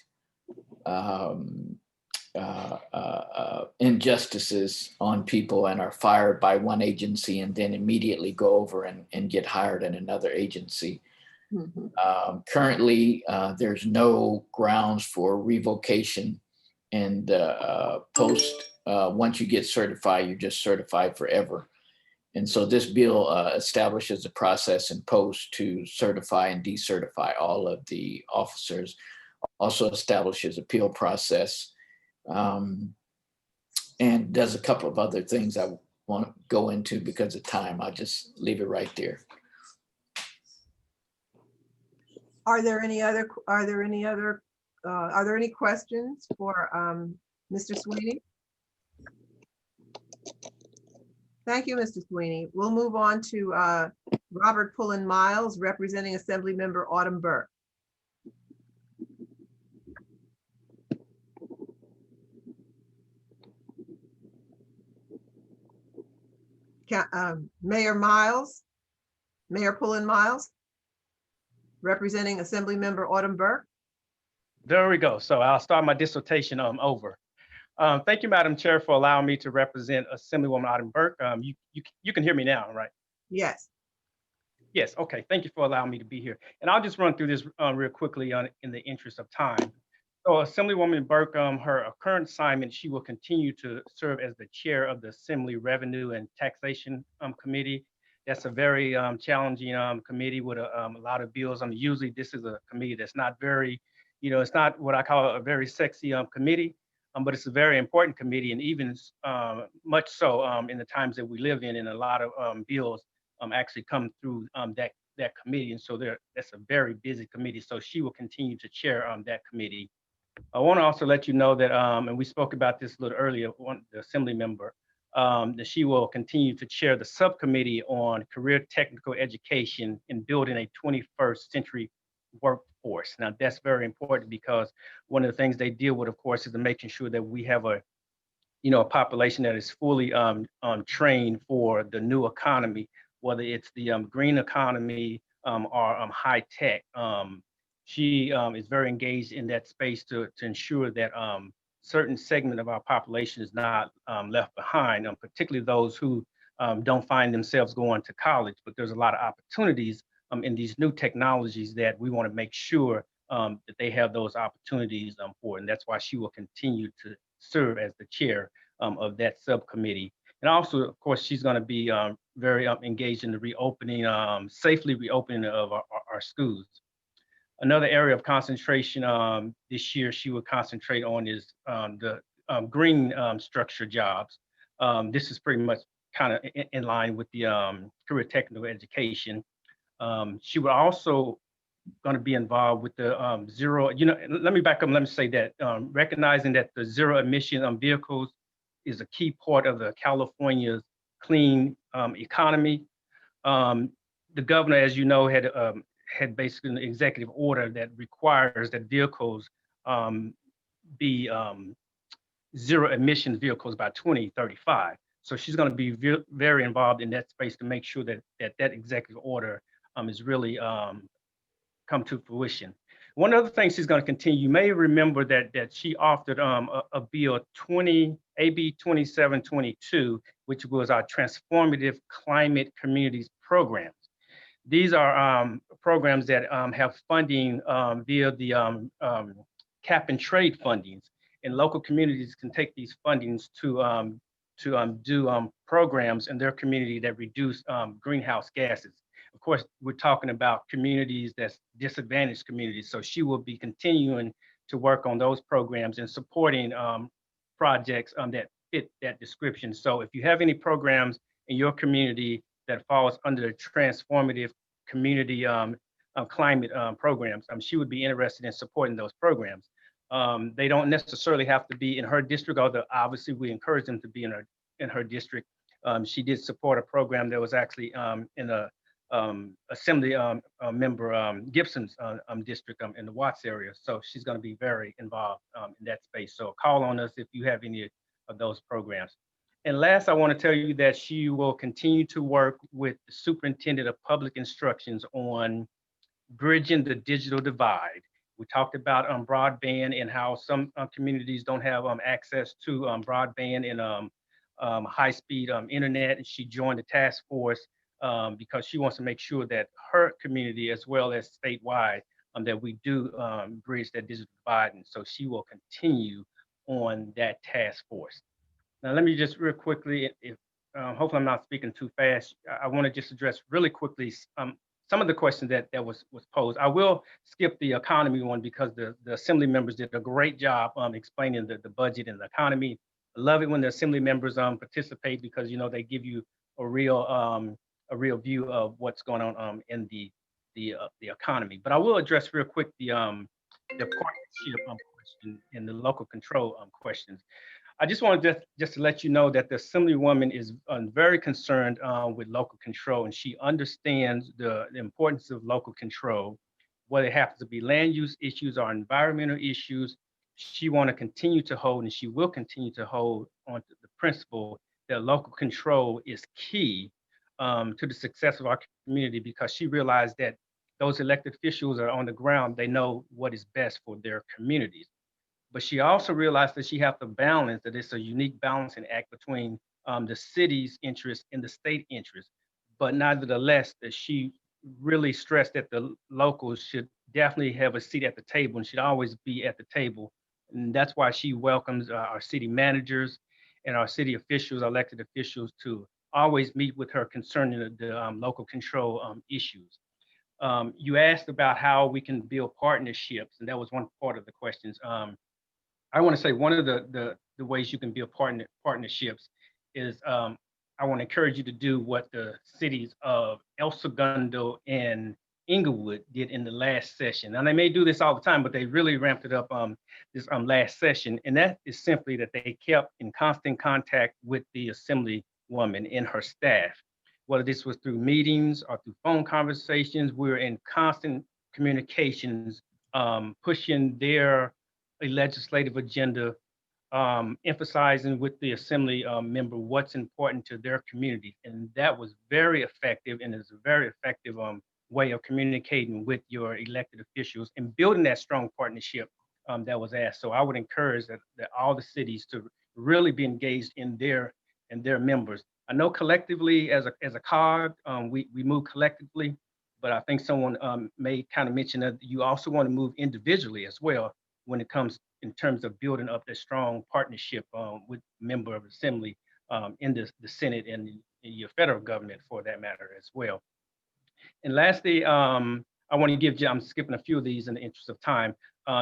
injustices on people and are fired by one agency and then immediately go over and get hired in another agency. Currently, there's no grounds for revocation and post. Once you get certified, you're just certified forever. And so this bill establishes a process in post to certify and decertify all of the officers. Also establishes appeal process and does a couple of other things I won't go into because of time. I'll just leave it right there. Are there any questions for Mr. Sweeney? Thank you, Mr. Sweeney. We'll move on to Robert Pullen Miles, representing Assemblymember Autumn Burke. Mayor Miles, Mayor Pullen Miles, representing Assemblymember Autumn Burke. There we go. So I'll start my dissertation over. Thank you, Madam Chair, for allowing me to represent Assemblywoman Autumn Burke. You can hear me now, right? Yes. Yes, okay. Thank you for allowing me to be here. And I'll just run through this real quickly in the interest of time. So Assemblywoman Burke, her current assignment, she will continue to serve as the chair of the Assembly Revenue and Taxation Committee. That's a very challenging committee with a lot of bills. Usually this is a committee that's not very, it's not what I call a very sexy committee, but it's a very important committee, and even much so in the times that we live in, and a lot of bills actually come through that committee. And so that's a very busy committee. So she will continue to chair that committee. I want to also let you know that, and we spoke about this a little earlier, the Assembly member, that she will continue to chair the subcommittee on career technical education and building a 21st century workforce. Now that's very important because one of the things they deal with, of course, is making sure that we have a population that is fully trained for the new economy, whether it's the green economy or high tech. She is very engaged in that space to ensure that certain segment of our population is not left behind, particularly those who don't find themselves going to college. But there's a lot of opportunities in these new technologies that we want to make sure that they have those opportunities for. And that's why she will continue to serve as the chair of that subcommittee. And also, of course, she's going to be very engaged in the reopening, safely reopening of our schools. Another area of concentration this year she will concentrate on is the green structure jobs. This is pretty much kind of in line with the career technical education. She will also going to be involved with the zero, let me back up and let me say that recognizing that the zero emission vehicles is a key part of the California's clean economy. The governor, as you know, had basically an executive order that requires that vehicles be zero emission vehicles by 2035. So she's going to be very involved in that space to make sure that that executive order is really come to fruition. One other thing she's going to continue, you may remember that she authored a bill AB 2722, which was our Transformative Climate Communities Programs. These are programs that have funding via the cap and trade fundings, and local communities can take these fundings to do programs in their community that reduce greenhouse gases. Of course, we're talking about communities that's disadvantaged communities. So she will be continuing to work on those programs and supporting projects that fit that description. So if you have any programs in your community that falls under the transformative community climate programs, she would be interested in supporting those programs. They don't necessarily have to be in her district, although obviously we encourage them to be in her district. She did support a program that was actually in a Assembly member Gibson's district in the Watts area. So she's going to be very involved in that space. So call on us if you have any of those programs. And last, I want to tell you that she will continue to work with the Superintendent of Public Instructions on bridging the digital divide. We talked about broadband and how some communities don't have access to broadband and high-speed internet. And she joined the task force because she wants to make sure that her community, as well as statewide, that we do bridge that digital divide. And so she will continue on that task force. Now, let me just real quickly, if hopefully I'm not speaking too fast, I want to just address really quickly some of the questions that was posed. I will skip the economy one because the assembly members did a great job explaining the budget and the economy. I love it when the assembly members participate because they give you a real view of what's going on in the economy. But I will address real quick the partnership question and the local control questions. I just want to just to let you know that the Assemblywoman is very concerned with local control, and she understands the importance of local control, whether it happens to be land use issues or environmental issues. She want to continue to hold, and she will continue to hold on to the principle that local control is key to the success of our community, because she realized that those elected officials are on the ground. They know what is best for their communities. But she also realized that she have to balance, that it's a unique balancing act between the city's interest and the state interest. But nevertheless, that she really stressed that the locals should definitely have a seat at the table and should always be at the table. And that's why she welcomes our city managers and our city officials, elected officials, to always meet with her concerning the local control issues. You asked about how we can build partnerships, and that was one part of the questions. I want to say one of the ways you can build partnerships is I want to encourage you to do what the cities of El Segundo and Inglewood did in the last session. Now, they may do this all the time, but they really ramped it up this last session. And that is simply that they kept in constant contact with the Assemblywoman and her staff. Whether this was through meetings or through phone conversations, we were in constant communications, pushing their a legislative agenda, emphasizing with the assembly member what's important to their community. And that was very effective, and is a very effective way of communicating with your elected officials and building that strong partnership that was asked. So I would encourage that all the cities to really be engaged in their members. I know collectively as a COG, we move collectively, but I think someone may kind of mention that you also want to move individually as well, when it comes in terms of building up a strong partnership with member of assembly in the Senate and your federal government for that matter as well. And lastly, I want to give you, I'm skipping a few of these in the interest of time,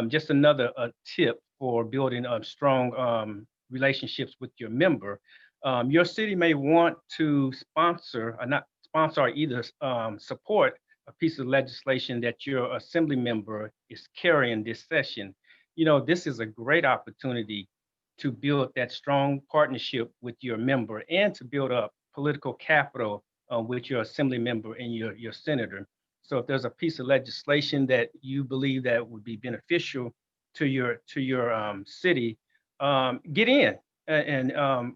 just another tip for building strong relationships with your member. Your city may want to sponsor, or not sponsor, or either support a piece of legislation that your assembly member is carrying this session. This is a great opportunity to build that strong partnership with your member and to build up political capital with your assembly member and your senator. So if there's a piece of legislation that you believe that would be beneficial to your city, get in and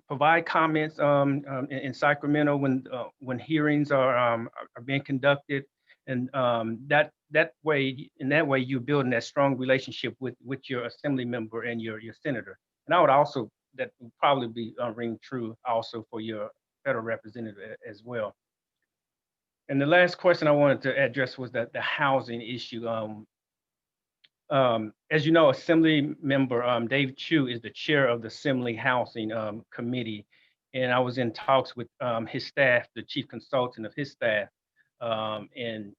provide comments in Sacramento when hearings are being conducted. And that way you're building that strong relationship with your assembly member and your senator. And I would also, that would probably be ring true also for your federal representative as well. And the last question I wanted to address was the housing issue. As you know, Assembly Member Dave Chu is the chair of the Assembly Housing Committee, and I was in talks with his staff, the chief consultant of his staff, and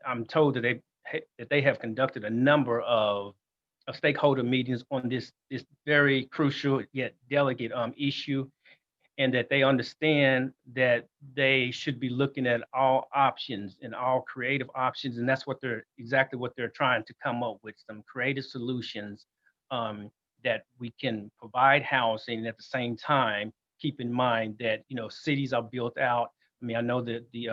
I'm told that they have conducted a number of stakeholder meetings on this very crucial yet delicate issue, and that they understand that they should be looking at all options and all creative options, and that's exactly what they're trying to come up with, some creative solutions that we can provide housing, and at the same time keep in mind that cities are built out. I mean, I know that the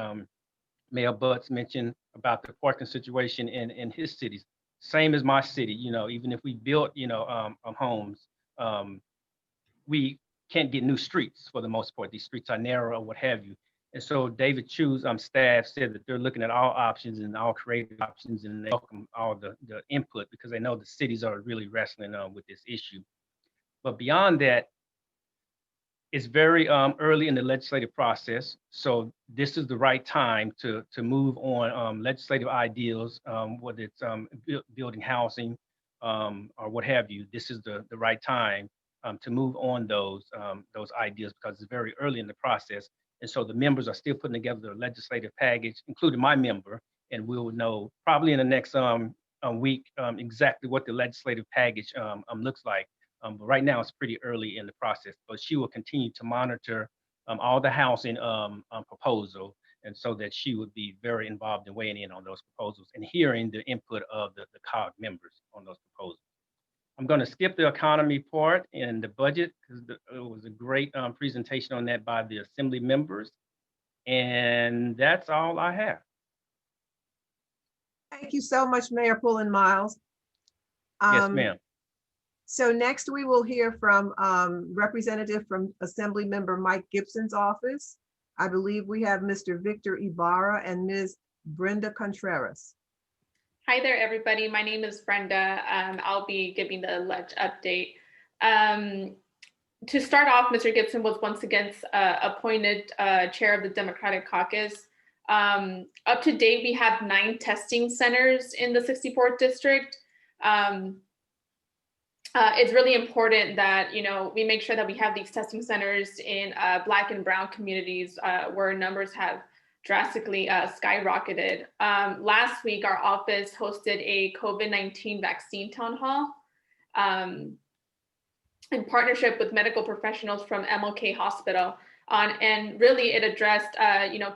Mayor Butts mentioned about the parking situation in his cities. Same as my city, even if we built, homes, we can't get new streets for the most part. These streets are narrow or what have you. And so David Chu's staff said that they're looking at all options and all creative options, and they welcome all the input because they know the cities are really wrestling with this issue. But beyond that, it's very early in the legislative process. So this is the right time to move on legislative ideals, whether it's building housing or what have you. This is the right time to move on those ideas because it's very early in the process. And so the members are still putting together a legislative package, including my member, and we'll know probably in the next week exactly what the legislative package looks like. But right now it's pretty early in the process, but she will continue to monitor all the housing proposal, and so that she would be very involved in weighing in on those proposals and hearing the input of the COG members on those proposals. I'm going to skip the economy part and the budget because it was a great presentation on that by the Assembly members. And that's all I have. Thank you so much, Mayor Pullen Miles. Yes, ma'am. So next we will hear from representative from Assembly Member Mike Gibson's office. I believe we have Mr. Victor Ibarra and Ms. Brenda Contreras. Hi there, everybody. My name is Brenda. I'll be giving the ledge update. To start off, Mr. Gibson was once again appointed chair of the Democratic Caucus. Up to date, we have 9 testing centers in the 64th district. It's really important that we make sure that we have these testing centers in Black and Brown communities where numbers have drastically skyrocketed. Last week, our office hosted a COVID-19 vaccine town hall in partnership with medical professionals from MLK Hospital. And really it addressed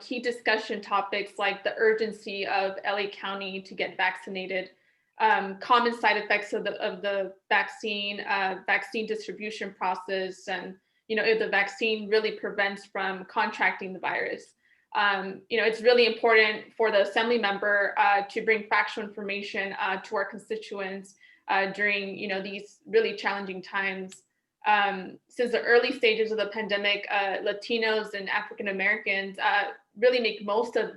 key discussion topics like the urgency of LA County to get vaccinated, common side effects of the vaccine, vaccine distribution process, and if the vaccine really prevents from contracting the virus. It's really important for the Assembly member to bring factual information to our constituents during these really challenging times. Since the early stages of the pandemic, Latinos and African Americans really make most of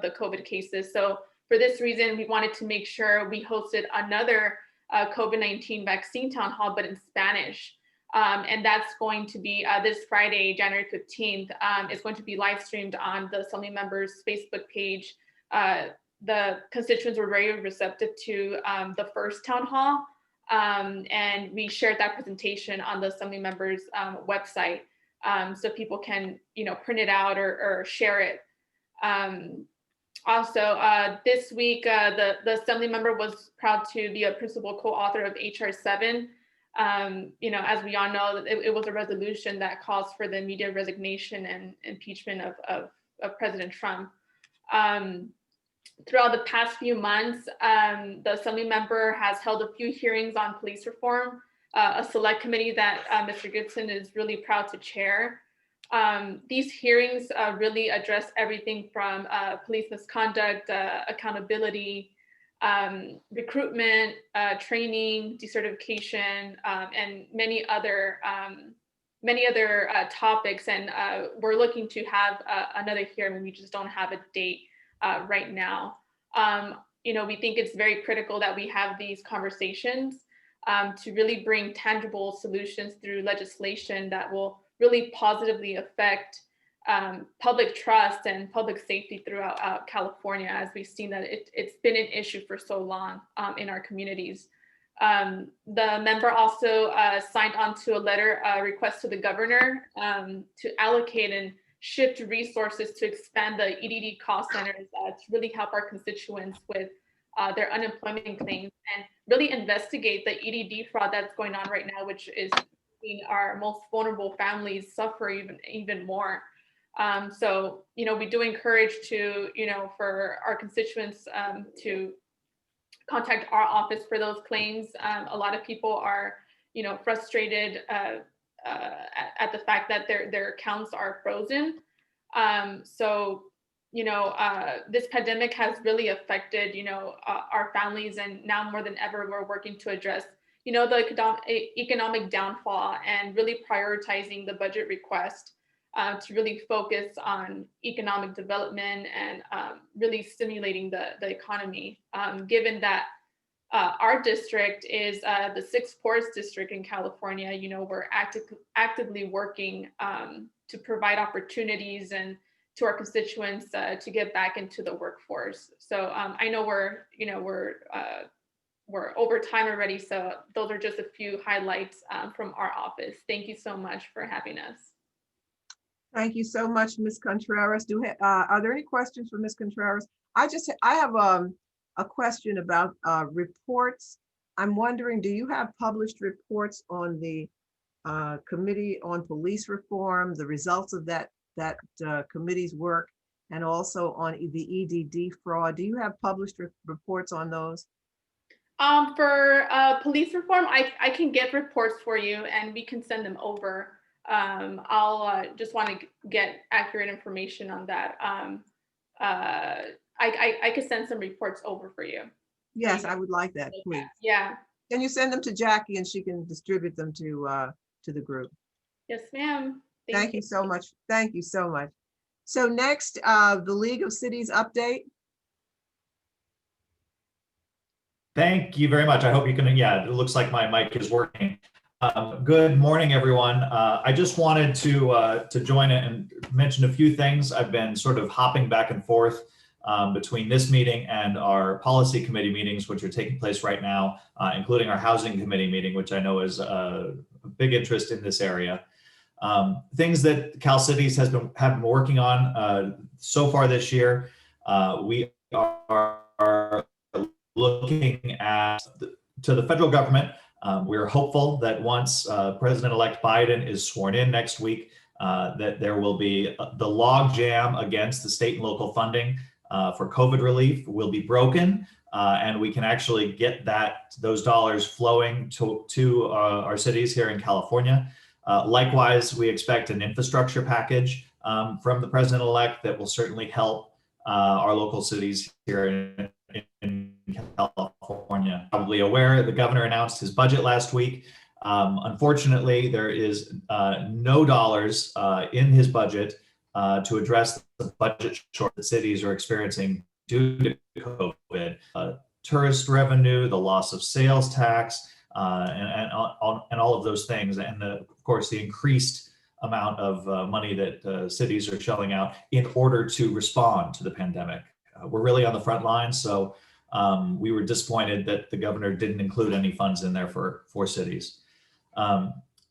the COVID cases. So for this reason, we wanted to make sure we hosted another COVID-19 vaccine town hall, but in Spanish. And that's going to be this Friday, January 15th. It's going to be live streamed on the Assembly members' Facebook page. The constituents were very receptive to the first town hall. And we shared that presentation on the Assembly members' website so people can print it out or share it. Also, this week, the Assembly member was proud to be a principal co-author of HR 7. As we all know, it was a resolution that calls for the immediate resignation and impeachment of President Trump. Throughout the past few months, the Assembly member has held a few hearings on police reform, a select committee that Mr. Gibson is really proud to chair. These hearings really address everything from police misconduct, accountability, recruitment, training, decertification, and many other topics. And we're looking to have another hearing. We just don't have a date right now. We think it's very critical that we have these conversations to really bring tangible solutions through legislation that will really positively affect public trust and public safety throughout California, as we've seen that it's been an issue for so long in our communities. The member also signed on to a letter request to the governor to allocate and shift resources to expand the EDD call centers to really help our constituents with their unemployment claims and really investigate the EDD fraud that's going on right now, which is making our most vulnerable families suffer even more. So, we do encourage for our constituents to contact our office for those claims. A lot of people are, frustrated at the fact that their accounts are frozen. This pandemic has really affected, our families, and now more than ever, we're working to address, the economic downfall and really prioritizing the budget request to really focus on economic development and really stimulating the economy, given that our district is the 6th poorest district in California. We're actively working to provide opportunities and to our constituents to get back into the workforce. So I know we're over time already, so those are just a few highlights from our office. Thank you so much for having us. Thank you so much, Ms. Contreras. Are there any questions for Ms. Contreras? I have a question about reports. I'm wondering, do you have published reports on the Committee on Police Reform, the results of that committee's work, and also on the EDD fraud? Do you have published reports on those? For police reform, I can get reports for you and we can send them over. I'll just want to get accurate information on that. I could send some reports over for you. Yes, I would like that, please. Yeah. Can you send them to Jackie and she can distribute them to the group? Yes, ma'am. Thank you so much. Thank you so much. So next, the League of Cities update. Thank you very much. I hope you can, yeah, it looks like my mic is working. Good morning, everyone. I just wanted to join it and mention a few things. I've been sort of hopping back and forth between this meeting and our policy committee meetings, which are taking place right now, including our housing committee meeting, which I know is a big interest in this area. Things that Cal Cities have been working on so far this year. We are looking at to the federal government. We're hopeful that once President-elect Biden is sworn in next week, that there will be the log jam against the state and local funding for COVID relief will be broken, and we can actually get those dollars flowing to our cities here in California. Likewise, we expect an infrastructure package from the president-elect that will certainly help our local cities here in California. Probably aware, the governor announced his budget last week. Unfortunately, there is no dollars in his budget to address the budget shortage that cities are experiencing due to COVID. Tourist revenue, the loss of sales tax, and all of those things, and of course the increased amount of money that cities are shelling out in order to respond to the pandemic. We're really on the front lines, so we were disappointed that the governor didn't include any funds in there for cities.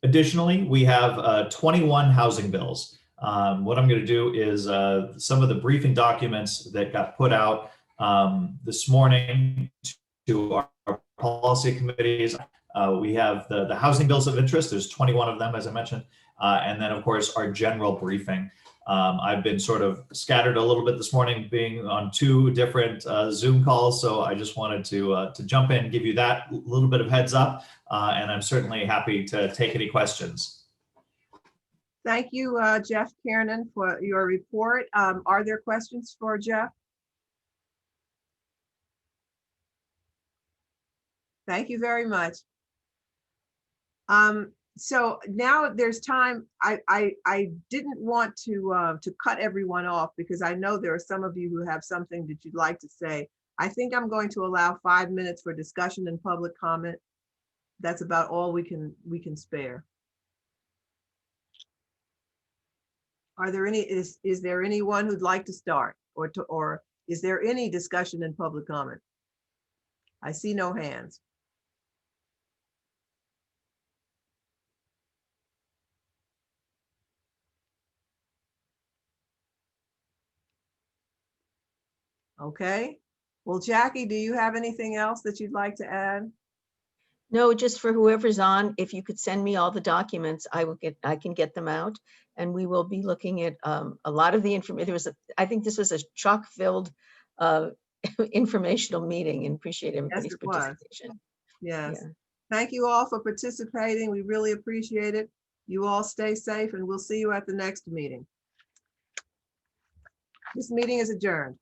Additionally, we have 21 housing bills. What I'm going to do is some of the briefing documents that got put out this morning to our policy committees. We have the housing bills of interest. There's 21 of them, as I mentioned. And then, of course, our general briefing. I've been sort of scattered a little bit this morning, being on 2 different Zoom calls. So I just wanted to jump in and give you that little bit of heads up. And I'm certainly happy to take any questions. Thank you, Jeff Kiernan, for your report. Are there questions for Jeff? Thank you very much. So now there's time. I didn't want to cut everyone off because I know there are some of you who have something that you'd like to say. I think I'm going to allow 5 minutes for discussion and public comment. That's about all we can spare. Are there any? Is there anyone who'd like to start, or is there any discussion and public comment? I see no hands. Okay. Well, Jackie, do you have anything else that you'd like to add? No, just for whoever's on, if you could send me all the documents, I can get them out, and we will be looking at a lot of the information. I think this was a chock-filled informational meeting, and appreciate everybody's participation. Yes. Yeah. Thank you all for participating. We really appreciate it. You all stay safe, and we'll see you at the next meeting. This meeting is adjourned.